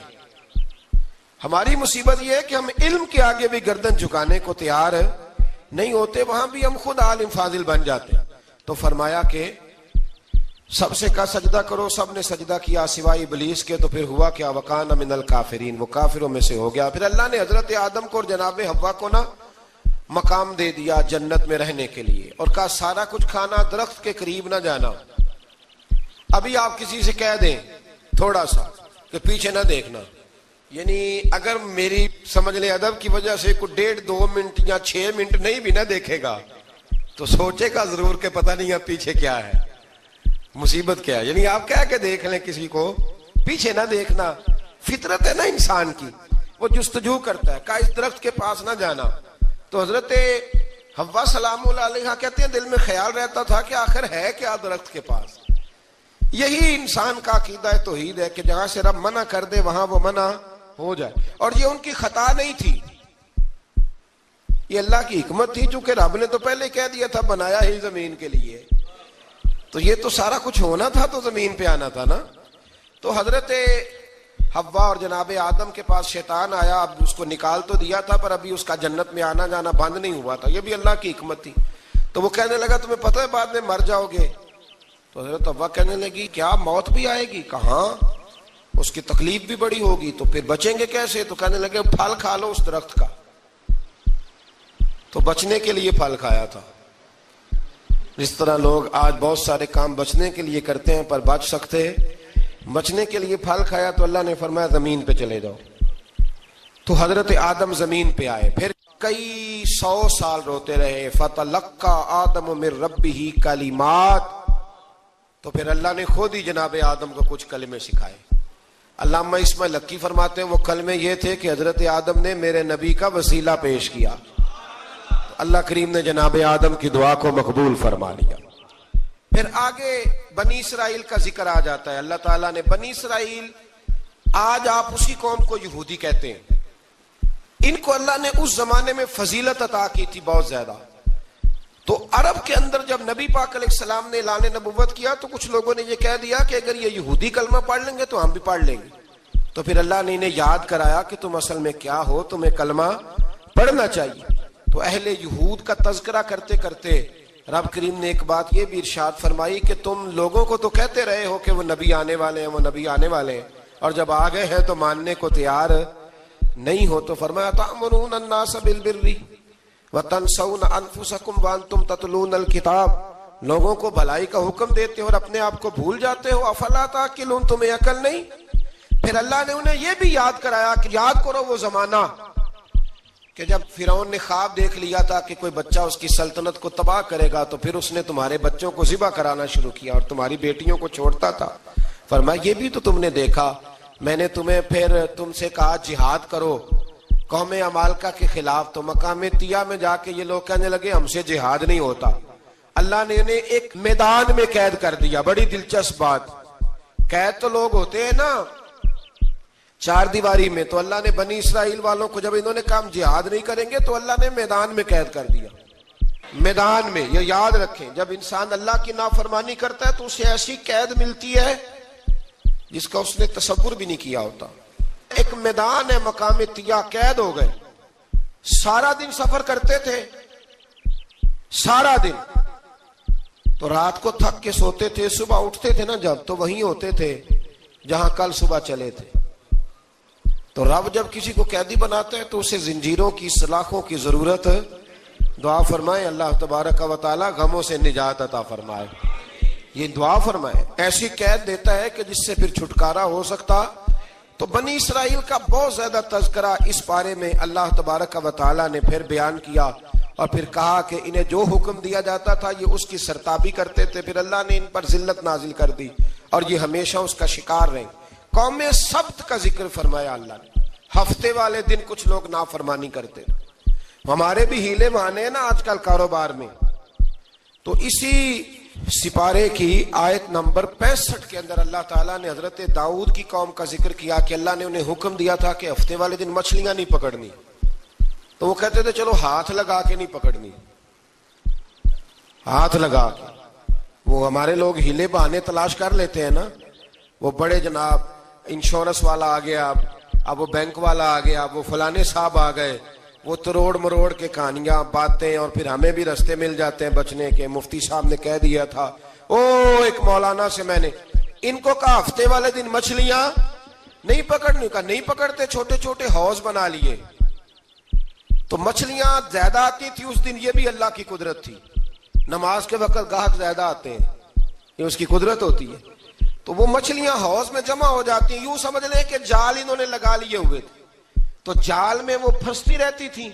ہماری مصیبت یہ ہے کہ ہم علم کے آگے بھی گردن جھکانے کو تیار نہیں ہوتے، وہاں بھی ہم خود عالم فاضل بن جاتے. تو فرمایا کہ سب سے کہا سجدہ کرو، سب نے سجدہ کیا سوائے ابلیس کے. تو پھر ہوا کیا وکان من الکافرین، وہ کافروں میں سے ہو گیا. پھر اللہ نے حضرت آدم کو اور جناب حوا کو نا مقام دے دیا جنت میں رہنے کے لیے، اور کہا سارا کچھ کھانا، درخت کے قریب نہ جانا. ابھی آپ کسی سے کہہ دیں تھوڑا سا کہ پیچھے نہ دیکھنا، یعنی اگر میری سمجھ لیں ادب کی وجہ سے کوئی 1.5-2 منٹ یا 6 منٹ نہیں بھی نہ دیکھے گا تو سوچے گا ضرور کہ پتہ نہیں اب پیچھے کیا ہے، مصیبت کیا ہے. یعنی آپ کہہ کے دیکھ لیں کسی کو، پیچھے نہ دیکھنا. فطرت ہے نا انسان کی، وہ جستجو کرتا ہے، کہا اس درخت کے پاس نہ جانا. تو حضرت حوا سلام اللہ علیہ کہتے ہیں دل میں خیال رہتا تھا کہ آخر ہے کیا درخت کے پاس. یہی انسان کا عقیدہ توحید ہے کہ جہاں سے رب منع کر دے وہاں وہ منع ہو جائے. اور یہ ان کی خطا نہیں تھی، یہ اللہ کی حکمت تھی، چونکہ رب نے تو پہلے کہہ دیا تھا بنایا ہی زمین کے لیے، تو یہ تو سارا کچھ ہونا تھا تو زمین پہ آنا تھا نا. تو حضرت حوا اور جناب آدم کے پاس شیطان آیا. اب اس کو نکال تو دیا تھا پر ابھی اس کا جنت میں آنا جانا بند نہیں ہوا تھا، یہ بھی اللہ کی حکمت تھی. تو وہ کہنے لگا تمہیں پتہ ہے بعد میں مر جاؤ گے. تو حضرت حوا کہنے لگی کیا موت بھی آئے گی؟ کہاں، اس کی تکلیف بھی بڑی ہوگی، تو پھر بچیں گے کیسے؟ تو کہنے لگے پھل کھا لو اس درخت کا. تو بچنے کے لیے پھل کھایا تھا. جس طرح لوگ آج بہت سارے کام بچنے کے لیے کرتے ہیں پر بچ سکتے، بچنے کے لیے پھل کھایا. تو اللہ نے فرمایا زمین پہ چلے جاؤ. تو حضرت آدم زمین پہ آئے، پھر کئی 100 سال روتے رہے. فتلقى آدم من ربہ کلمات. تو پھر اللہ نے خود ہی جناب آدم کو کچھ کلمے سکھائے. علامہ اسماعیل حقی فرماتے ہیں وہ کلمے یہ تھے کہ حضرت آدم نے میرے نبی کا وسیلہ پیش کیا، اللہ کریم نے جناب آدم کی دعا کو مقبول فرما لیا. پھر آگے بنی اسرائیل کا ذکر آ جاتا ہے. اللہ تعالیٰ نے بنی اسرائیل، آج آپ اسی قوم کو یہودی کہتے ہیں، ان کو اللہ نے اس زمانے میں فضیلت عطا کی تھی بہت زیادہ. تو عرب کے اندر جب نبی پاک علیہ السلام نے اعلان نبوت کیا تو کچھ لوگوں نے یہ کہہ دیا کہ اگر یہ یہودی کلمہ پڑھ لیں گے تو ہم بھی پڑھ لیں گے. تو پھر اللہ نے انہیں یاد کرایا کہ تم اصل میں کیا ہو، تمہیں کلمہ پڑھنا چاہیے. تو اہل یہود کا تذکرہ کرتے کرتے رب کریم نے ایک بات یہ بھی ارشاد فرمائی کہ تم لوگوں کو تو کہتے رہے ہو کہ وہ نبی آنے والے ہیں، وہ نبی آنے والے ہیں، اور جب آ گئے ہیں تو ماننے کو تیار نہیں ہو تو فرمایا تأمرون الناس بالبر وتنسون انفسکم وانتم تتلون الکتاب، لوگوں کو بھلائی کا حکم دیتے ہو اور اپنے آپ کو بھول جاتے ہو، افلا تعقلون، تمہیں عقل نہیں؟ پھر اللہ نے انہیں یہ بھی یاد کرایا کہ یاد کرو وہ زمانہ کہ جب فرعون نے خواب دیکھ لیا تھا کہ کوئی بچہ اس کی سلطنت کو تباہ کرے گا، تو پھر اس نے تمہارے بچوں کو ذبح کرانا شروع کیا اور تمہاری بیٹیوں کو چھوڑتا تھا۔ فرمایا یہ بھی تو تم نے دیکھا، میں نے تمہیں پھر تم سے کہا جہاد کرو قوم عمالقہ کے خلاف، تو مقام طیہ میں جا کے یہ لوگ کہنے لگے ہم سے جہاد نہیں ہوتا۔ اللہ نے انہیں ایک میدان میں قید کر دیا۔ بڑی دلچسپ بات، قید تو لوگ ہوتے ہیں نا چار دیواری میں، تو اللہ نے بنی اسرائیل والوں کو جب انہوں نے کہا جہاد نہیں کریں گے تو اللہ نے میدان میں قید کر دیا۔ میدان میں، یہ یاد رکھیں، جب انسان اللہ کی نافرمانی کرتا ہے تو اسے ایسی قید ملتی ہے جس کا اس نے تصور بھی نہیں کیا ہوتا۔ ایک میدان ہے مقام طیہ، قید ہو گئے، سارا دن سفر کرتے تھے، سارا دن، تو رات کو تھک کے سوتے تھے، صبح اٹھتے تھے نا جب، تو وہیں ہوتے تھے جہاں کل صبح چلے تھے۔ تو رب جب کسی کو قیدی بناتا ہے تو اسے زنجیروں کی، سلاخوں کی ضرورت، دعا فرمائے اللہ تبارک و تعالی غموں سے نجات عطا فرمائے، یہ دعا فرمائے۔ ایسی قید دیتا ہے کہ جس سے پھر چھٹکارا ہو سکتا۔ تو بنی اسرائیل کا بہت زیادہ تذکرہ اس پارے میں اللہ تبارک و تعالی نے پھر بیان کیا، اور پھر کہا کہ انہیں جو حکم دیا جاتا تھا یہ اس کی سرتابی کرتے تھے، پھر اللہ نے ان پر ذلت نازل کر دی اور یہ ہمیشہ اس کا شکار رہے۔ قوم سبت کا ذکر فرمایا اللہ نے، ہفتے والے دن کچھ لوگ نافرمانی کرتے، ہمارے بھی ہیلے بہانے ہیں نا آج کل کاروبار میں۔ تو اسی سپارے کی آیت نمبر 65 کے اندر اللہ تعالیٰ نے حضرت داؤد کی قوم کا ذکر کیا کہ اللہ نے انہیں حکم دیا تھا کہ ہفتے والے دن مچھلیاں نہیں پکڑنی، تو وہ کہتے تھے چلو ہاتھ لگا کے نہیں پکڑنی، ہاتھ لگا کے۔ وہ ہمارے لوگ ہیلے بہانے تلاش کر لیتے ہیں نا، وہ بڑے جناب انشورنس والا آ گیا، اب وہ بینک والا آ گیا، وہ فلانے صاحب آ گئے، وہ تروڑ مروڑ کے کہانیاں باتیں، اور پھر ہمیں بھی رستے مل جاتے ہیں بچنے کے۔ مفتی صاحب نے کہہ دیا تھا، ایک مولانا سے میں نے ان کو کہا ہفتے والے دن مچھلیاں نہیں پکڑنی، کہا نہیں پکڑتے، چھوٹے چھوٹے حوض بنا لیے۔ تو مچھلیاں زیادہ آتی تھی اس دن، یہ بھی اللہ کی قدرت تھی۔ نماز کے وقت گاہک زیادہ آتے ہیں، یہ اس کی قدرت ہوتی ہے۔ تو وہ مچھلیاں حوض میں جمع ہو جاتی ہیں، یوں سمجھ لیں کہ جال انہوں نے لگا لیے ہوئے تھے، تو جال میں وہ پھنستی رہتی تھی،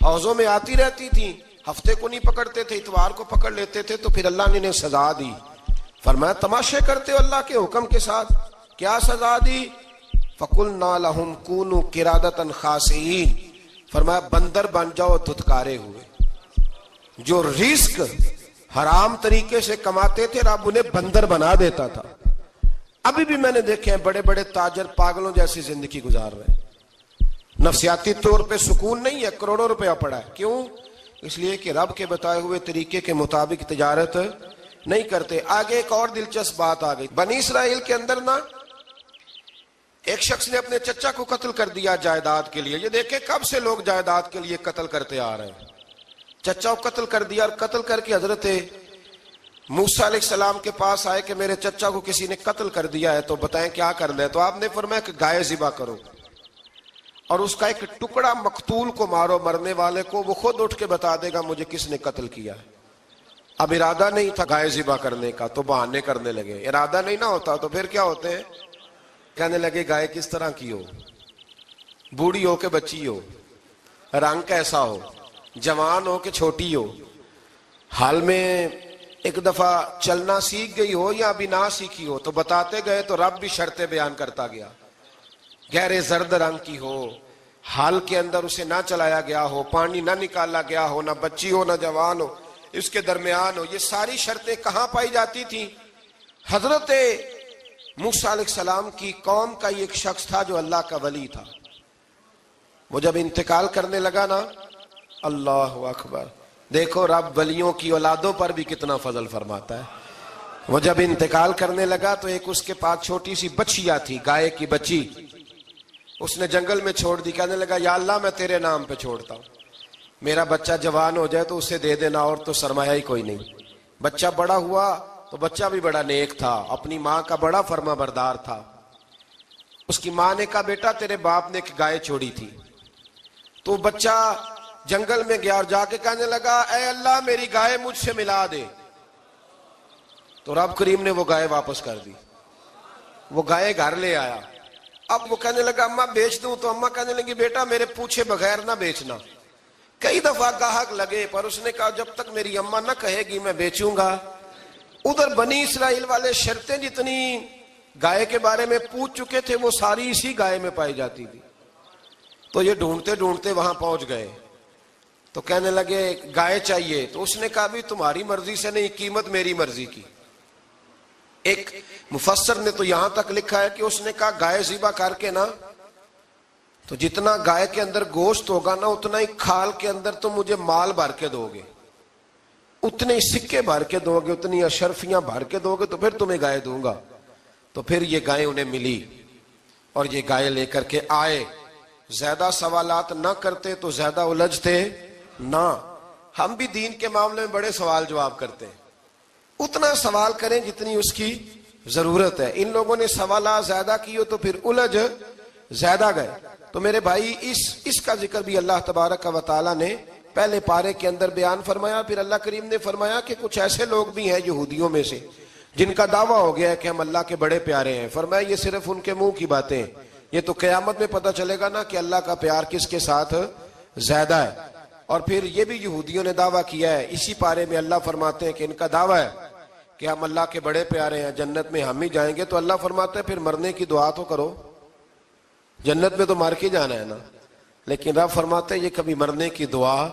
حوضوں میں آتی رہتی تھی۔ ہفتے کو نہیں پکڑتے تھے، اتوار کو پکڑ لیتے تھے، تو پھر اللہ نے انہیں سزا دی۔ فرمایا تماشے کرتے ہو اللہ کے حکم کے ساتھ، کیا سزا دی؟ فَقُلْنَا لَهُمْ كُونُوا قِرَادَةً خَاسِئِينَ، فرمایا بندر بن جاؤ دھتکارے ہوئے۔ جو رزق حرام طریقے سے کماتے تھے رب انہیں بندر بنا دیتا تھا۔ ابھی بھی میں نے دیکھے ہیں بڑے بڑے تاجر پاگلوں جیسی زندگی گزار رہے ہیں، نفسیاتی طور پہ سکون نہیں ہے، کروڑوں روپیہ پڑا ہے۔ کیوں؟ اس لیے کہ رب کے بتائے ہوئے طریقے کے مطابق تجارت نہیں کرتے۔ آگے ایک اور دلچسپ بات آ گئی، بنی اسرائیل کے اندر نا ایک شخص نے اپنے چچا کو قتل کر دیا جائیداد کے لیے۔ یہ دیکھیں کب سے لوگ جائیداد کے لیے قتل کرتے آ رہے ہیں۔ چچا کو قتل کر دیا، اور قتل کر کے حضرت موسیٰ علیہ السلام کے پاس آئے کہ میرے چچا کو کسی نے قتل کر دیا ہے، تو بتائیں کیا کرنا ہے؟ تو آپ نے فرمایا کہ گائے ذبح کرو، اور اس کا ایک ٹکڑا مقتول کو مارو، مرنے والے کو، وہ خود اٹھ کے بتا دے گا مجھے کس نے قتل کیا ہے۔ اب ارادہ نہیں تھا گائے ذبح کرنے کا تو بہانے کرنے لگے۔ ارادہ نہیں نہ ہوتا تو پھر کیا ہوتے ہیں؟ کہنے لگے گائے کس طرح کی ہو، بوڑھی ہو کہ بچی ہو، رنگ کیسا ہو، جوان ہو کہ چھوٹی ہو، حال میں ایک دفعہ چلنا سیکھ گئی ہو یا ابھی نہ سیکھی ہو، تو بتاتے گئے تو رب بھی شرطیں بیان کرتا گیا۔ گہرے زرد رنگ کی ہو، حال کے اندر اسے نہ چلایا گیا ہو، پانی نہ نکالا گیا ہو، نہ بچی ہو نہ جوان ہو، اس کے درمیان ہو۔ یہ ساری شرطیں کہاں پائی جاتی تھیں؟ حضرت موسیٰ علیہ السلام کی قوم کا ایک شخص تھا جو اللہ کا ولی تھا۔ وہ جب انتقال کرنے لگا نا، اللہ اکبر، دیکھو رب ولیوں کی اولادوں پر بھی کتنا فضل فرماتا ہے۔ وہ جب انتقال کرنے لگا تو ایک اس کے پاس چھوٹی سی بچیا تھی، گائے کی بچی، اس نے جنگل میں چھوڑ دی۔ کہنے لگا یا اللہ میں تیرے نام پہ چھوڑتا ہوں، میرا بچہ جوان ہو جائے تو اسے دے دینا، اور تو سرمایہ ہی کوئی نہیں۔ بچہ بڑا ہوا تو بچہ بھی بڑا نیک تھا، اپنی ماں کا بڑا فرما بردار تھا۔ اس کی ماں نے کہا بیٹا تیرے باپ نے ایک گائے چھوڑی تھی، تو بچہ جنگل میں گیا اور جا کے کہنے لگا اے اللہ میری گائے مجھ سے ملا دے، تو رب کریم نے وہ گائے واپس کر دی، وہ گائے گھر لے آیا۔ اب وہ کہنے لگا اماں بیچ دوں، تو اماں کہنے لگی بیٹا میرے پوچھے بغیر نہ بیچنا۔ کئی دفعہ گاہک لگے پر اس نے کہا جب تک میری اماں نہ کہے گی میں بیچوں گا۔ ادھر بنی اسرائیل والے شرطیں جتنی گائے کے بارے میں پوچھ چکے تھے وہ ساری اسی گائے میں پائی جاتی تھی، تو یہ ڈھونڈتے ڈھونڈتے وہاں پہنچ گئے، تو کہنے لگے گائے چاہیے، تو اس نے کہا بھی تمہاری مرضی سے نہیں، قیمت میری مرضی کی۔ ایک مفسر نے تو یہاں تک لکھا ہے کہ اس نے کہا گائے ذبح کر کے نا، تو جتنا گائے کے اندر گوشت ہوگا نا اتنا ہی کھال کے اندر تو مجھے مال بھر کے دو گے، اتنے ہی سکے بھر کے دو گے، اتنی اشرفیاں بھر کے دو گے تو پھر تمہیں گائے دوں گا۔ تو پھر یہ گائے انہیں ملی اور یہ گائے لے کر کے آئے۔ زیادہ سوالات نہ کرتے تو زیادہ الجھتے نہ۔ ہم بھی دین کے معاملے میں بڑے سوال جواب کرتے ہیں، اتنا سوال کریں جتنی اس کی ضرورت ہے۔ ان لوگوں نے سوالات زیادہ کیے تو پھر الجھ زیادہ گئے۔ تو میرے بھائی اس کا ذکر بھی اللہ تبارک و تعالیٰ نے پہلے پارے کے اندر بیان فرمایا۔ پھر اللہ کریم نے فرمایا کہ کچھ ایسے لوگ بھی ہیں یہودیوں میں سے جن کا دعویٰ ہو گیا ہے کہ ہم اللہ کے بڑے پیارے ہیں۔ فرمایا یہ صرف ان کے منہ کی باتیں ہیں، یہ تو قیامت میں پتہ چلے گا نا کہ اللہ کا پیار کس کے ساتھ زیادہ ہے۔ اور پھر یہ بھی یہودیوں نے دعویٰ کیا ہے، اسی پارے میں اللہ فرماتے ہیں کہ ان کا دعویٰ ہے کہ ہم اللہ کے بڑے پیارے ہیں، جنت میں ہم ہی جائیں گے۔ تو اللہ فرماتا ہے پھر مرنے کی دعا تو کرو، جنت میں تو مر کے جانا ہے نا۔ لیکن رب فرماتے ہیں یہ کبھی مرنے کی دعا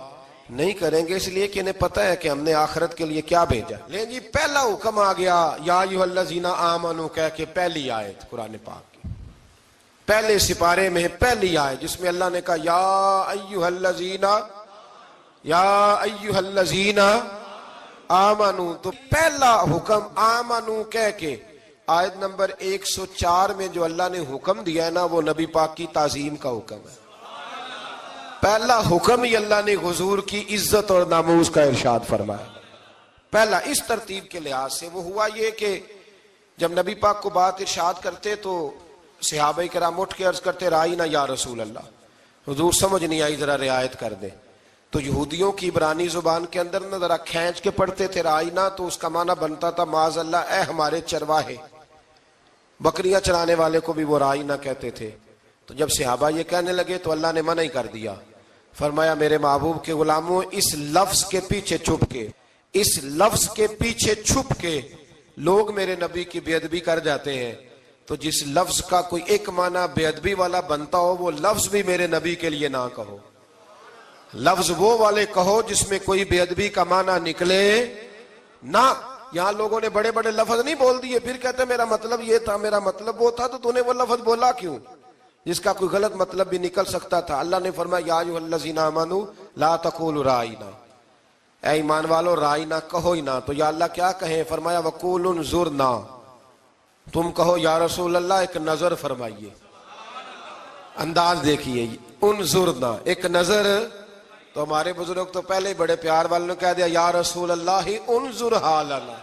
نہیں کریں گے، اس لیے کہ انہیں پتہ ہے کہ ہم نے آخرت کے لیے کیا بھیجا۔ لیکن جی پہلا حکم آ گیا یا ایھا الذین آمنوا کہہ کے، پہلی آیت قرآن پاک کی پہلے سپارے میں پہلی آیت جس میں اللہ نے کہا یا ایھا الذین آمنوا، تو پہلا حکم آمنوا کہہ کے آیت نمبر 104 میں جو اللہ نے حکم دیا ہے نا وہ نبی پاک کی تعظیم کا حکم ہے۔ پہلا حکم ہی اللہ نے حضور کی عزت اور ناموس کا ارشاد فرمایا۔ پہلا اس ترتیب کے لحاظ سے وہ ہوا یہ کہ جب نبی پاک کو بات ارشاد کرتے تو صحابہ کرام اٹھ کے عرض کرتے رائینا یا رسول اللہ، حضور سمجھ نہیں آئی ذرا رعایت کر دیں۔ تو یہودیوں کی عبرانی زبان کے اندر نہ ذرا کھینچ کے پڑھتے تھے رائینا، تو اس کا معنی بنتا تھا معاذ اللہ اے ہمارے چرواہے، بکریاں چرانے والے کو بھی وہ رائینا کہتے تھے۔ تو جب صحابہ یہ کہنے لگے تو اللہ نے منع ہی کر دیا، فرمایا میرے محبوب کے غلاموں اس لفظ کے پیچھے چھپ کے لوگ میرے نبی کی بے ادبی کر جاتے ہیں، تو جس لفظ کا کوئی ایک معنی بے ادبی والا بنتا ہو وہ لفظ بھی میرے نبی کے لیے نہ کہو، لفظ وہ والے کہو جس میں کوئی بے ادبی کا معنی نکلے نہ۔ یہاں لوگوں نے بڑے بڑے لفظ نہیں بول دیے، پھر کہتے میرا مطلب یہ تھا، میرا مطلب وہ تھا، تو تو نے وہ لفظ بولا کیوں جس کا کوئی غلط مطلب بھی نکل سکتا تھا۔ اللہ نے فرمایا یا ایھا الذین آمنوا لا تقولوا رائینا، اے ایمان والو رائینا کہو ہی نہ۔ تو یا اللہ کیا کہیں؟ فرمایا وقولوا انظرنا، تم کہو یا رسول اللہ ایک نظر فرمائیے، انداز دیکھیے، انظرنا ایک نظر۔ تو ہمارے بزرگ تو پہلے ہی بڑے پیار والوں نے کہہ دیا یا رسول اللہ انظر حالنا،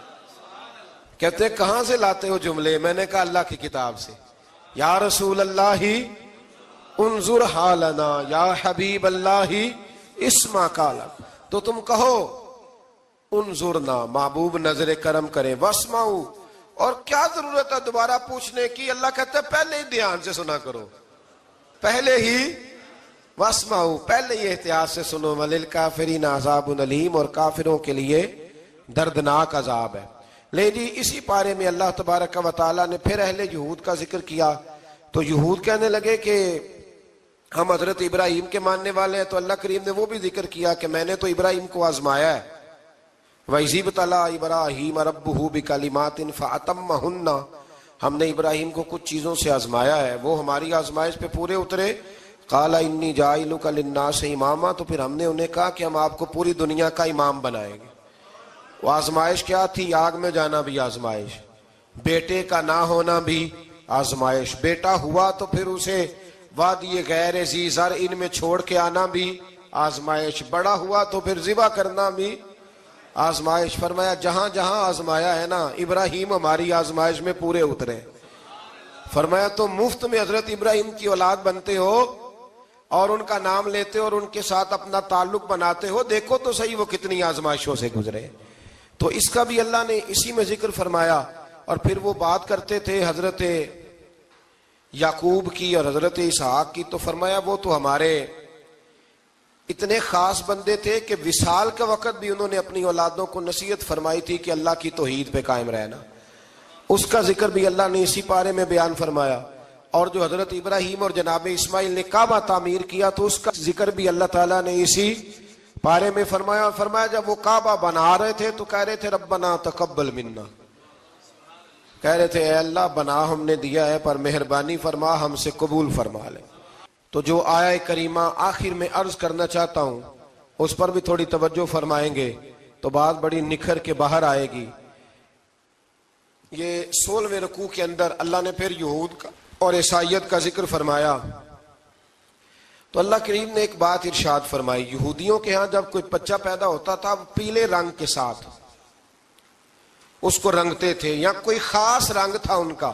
کہتے کہاں سے لاتے ہو جملے؟ میں نے کہا اللہ کی کتاب سے، یا رسول اللہ انظر حالنا یا حبیب اللہ اسمع قالا، تو تم کہو انظرنا محبوب نظر کرم کریں، واسمعوا، اور کیا ضرورت ہے دوبارہ پوچھنے کی؟ اللہ کہتا ہے پہلے ہی دھیان سے سنا کرو، پہلے ہی واسمعوا، پہلے ہی احتیاط سے سنو، وللکافرین عذاب علیم، اور کافروں کے لیے دردناک عذاب ہے۔ لے جی اسی پارے میں اللہ تبارک و تعالیٰ نے پھر اہل یہود کا ذکر کیا۔ تو یہود کہنے لگے کہ ہم حضرت ابراہیم کے ماننے والے ہیں، تو اللہ کریم نے وہ بھی ذکر کیا کہ میں نے تو ابراہیم کو آزمایا ہے، وَإِذِ ابْتَلَىٰ إِبْرَاهِيمَ رَبُّهُ بِكَلِمَاتٍ فَأَتَمَّهُنَّ، ہم نے ابراہیم کو کچھ چیزوں سے آزمایا ہے، وہ ہماری آزمائش پہ پورے اترے۔ قَالَ إِنِّي جَاعِلُكَ لِلنَّاسِ إِمَامًا، تو پھر ہم نے انہیں کہا کہ ہم آپ کو پوری دنیا کا امام بنائیں گے۔ وہ آزمائش کیا تھی؟ آگ میں جانا بھی آزمائش، بیٹے کا نہ ہونا بھی آزمائش، بیٹا ہوا تو پھر اسے وادی غیر ذی زرع ان میں چھوڑ کے آنا بھی آزمائش، بڑا ہوا تو پھر ذبح کرنا بھی آزمائش۔ فرمایا جہاں جہاں آزمایا ہے نا، ابراہیم ہماری آزمائش میں پورے اترے، فرمایا تم مفت میں حضرت ابراہیم کی اولاد بنتے ہو اور ان کا نام لیتے ہو اور ان کے ساتھ اپنا تعلق بناتے ہو، دیکھو تو صحیح وہ کتنی آزمائشوں سے گزرے۔ تو اس کا بھی اللہ نے اسی میں ذکر فرمایا۔ اور پھر وہ بات کرتے تھے حضرت یعقوب کی اور حضرت اسحاق کی، تو فرمایا وہ تو ہمارے اتنے خاص بندے تھے کہ وصال کے وقت بھی انہوں نے اپنی اولادوں کو نصیحت فرمائی تھی کہ اللہ کی توحید پہ قائم رہنا۔ اس کا ذکر بھی اللہ نے اسی پارے میں بیان فرمایا۔ اور جو حضرت ابراہیم اور جناب اسماعیل نے کعبہ تعمیر کیا تو اس کا ذکر بھی اللہ تعالیٰ نے اسی پارے میں فرمایا۔ فرمایا جب وہ کعبہ بنا رہے تھے تو کہہ رہے تھے ربنا تقبل منا، کہہ رہے تھے اے اللہ بنا ہم نے دیا ہے پر مہربانی فرما ہم سے قبول فرما لے۔ تو جو آیہ کریمہ آخر میں عرض کرنا چاہتا ہوں اس پر بھی تھوڑی توجہ فرمائیں گے تو بات بڑی نکھر کے باہر آئے گی۔ یہ 16ویں رکوع کے اندر اللہ نے پھر یہود کا اور عیسائیت کا ذکر فرمایا تو اللہ کریم نے ایک بات ارشاد فرمائی۔ یہودیوں کے ہاں جب کوئی بچہ پیدا ہوتا تھا وہ پیلے رنگ کے ساتھ اس کو رنگتے تھے، یا کوئی خاص رنگ تھا ان کا،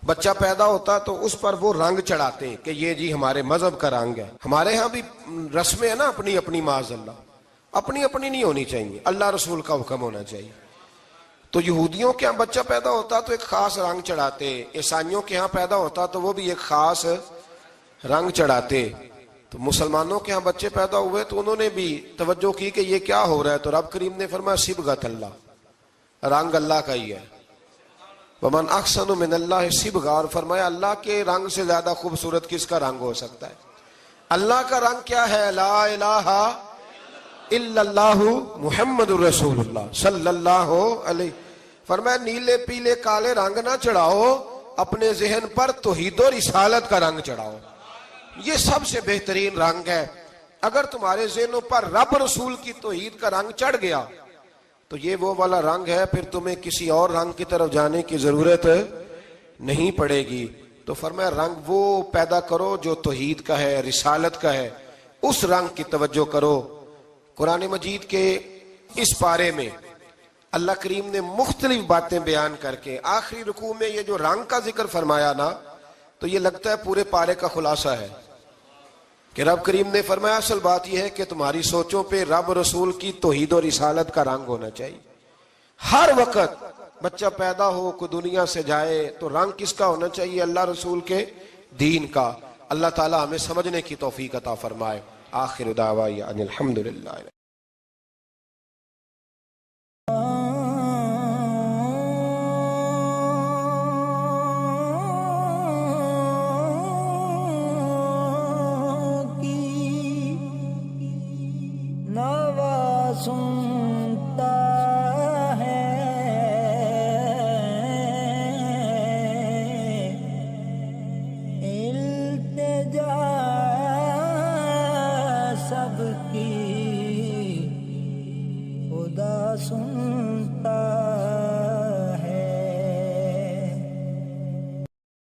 بچہ پیدا ہوتا تو اس پر وہ رنگ چڑھاتے کہ یہ جی ہمارے مذہب کا رنگ ہے۔ ہمارے ہاں بھی رسمیں ہیں نا اپنی اپنی، معاذ اللہ اپنی اپنی نہیں ہونی چاہیے، اللہ رسول کا حکم ہونا چاہیے۔ تو یہودیوں کے ہاں بچہ پیدا ہوتا تو ایک خاص رنگ چڑھاتے، عیسائیوں کے ہاں پیدا ہوتا تو وہ بھی ایک خاص رنگ چڑھاتے۔ تو مسلمانوں کے ہاں بچے پیدا ہوئے تو انہوں نے بھی توجہ کی کہ یہ کیا ہو رہا ہے، تو رب کریم نے فرمایا صبغۃ اللہ، رنگ اللہ کا ہی ہے۔ ومن احسن من اللہ صبغہ، اور فرمایا اللہ کے رنگ سے زیادہ خوبصورت کس کا رنگ ہو سکتا ہے؟ اللہ کا رنگ کیا ہے؟ لا الہ الا اللہ محمد الرسول اللہ صلی اللہ علیہ۔ فرمایا نیلے پیلے کالے رنگ نہ چڑھاؤ، اپنے ذہن پر توحید و رسالت کا رنگ چڑھاؤ، یہ سب سے بہترین رنگ ہے۔ اگر تمہارے ذہنوں پر رب رسول کی توحید کا رنگ چڑھ گیا تو یہ وہ والا رنگ ہے، پھر تمہیں کسی اور رنگ کی طرف جانے کی ضرورت نہیں پڑے گی۔ تو فرمایا رنگ وہ پیدا کرو جو توحید کا ہے، رسالت کا ہے، اس رنگ کی توجہ کرو۔ قرآن مجید کے اس پارے میں اللہ کریم نے مختلف باتیں بیان کر کے آخری رکوع میں یہ جو رنگ کا ذکر فرمایا نا، تو یہ لگتا ہے پورے پارے کا خلاصہ ہے کہ رب کریم نے فرمایا اصل بات یہ ہے کہ تمہاری سوچوں پہ رب رسول کی توحید و رسالت کا رنگ ہونا چاہیے۔ ہر وقت بچہ پیدا ہو، کوئی دنیا سے جائے تو رنگ کس کا ہونا چاہیے؟ اللہ رسول کے دین کا۔ اللہ تعالی ہمیں سمجھنے کی توفیق عطا فرمائے۔ آخر دعوانا ان الحمدللہ۔ سنتا ہے التجا سب کی، خدا سنتا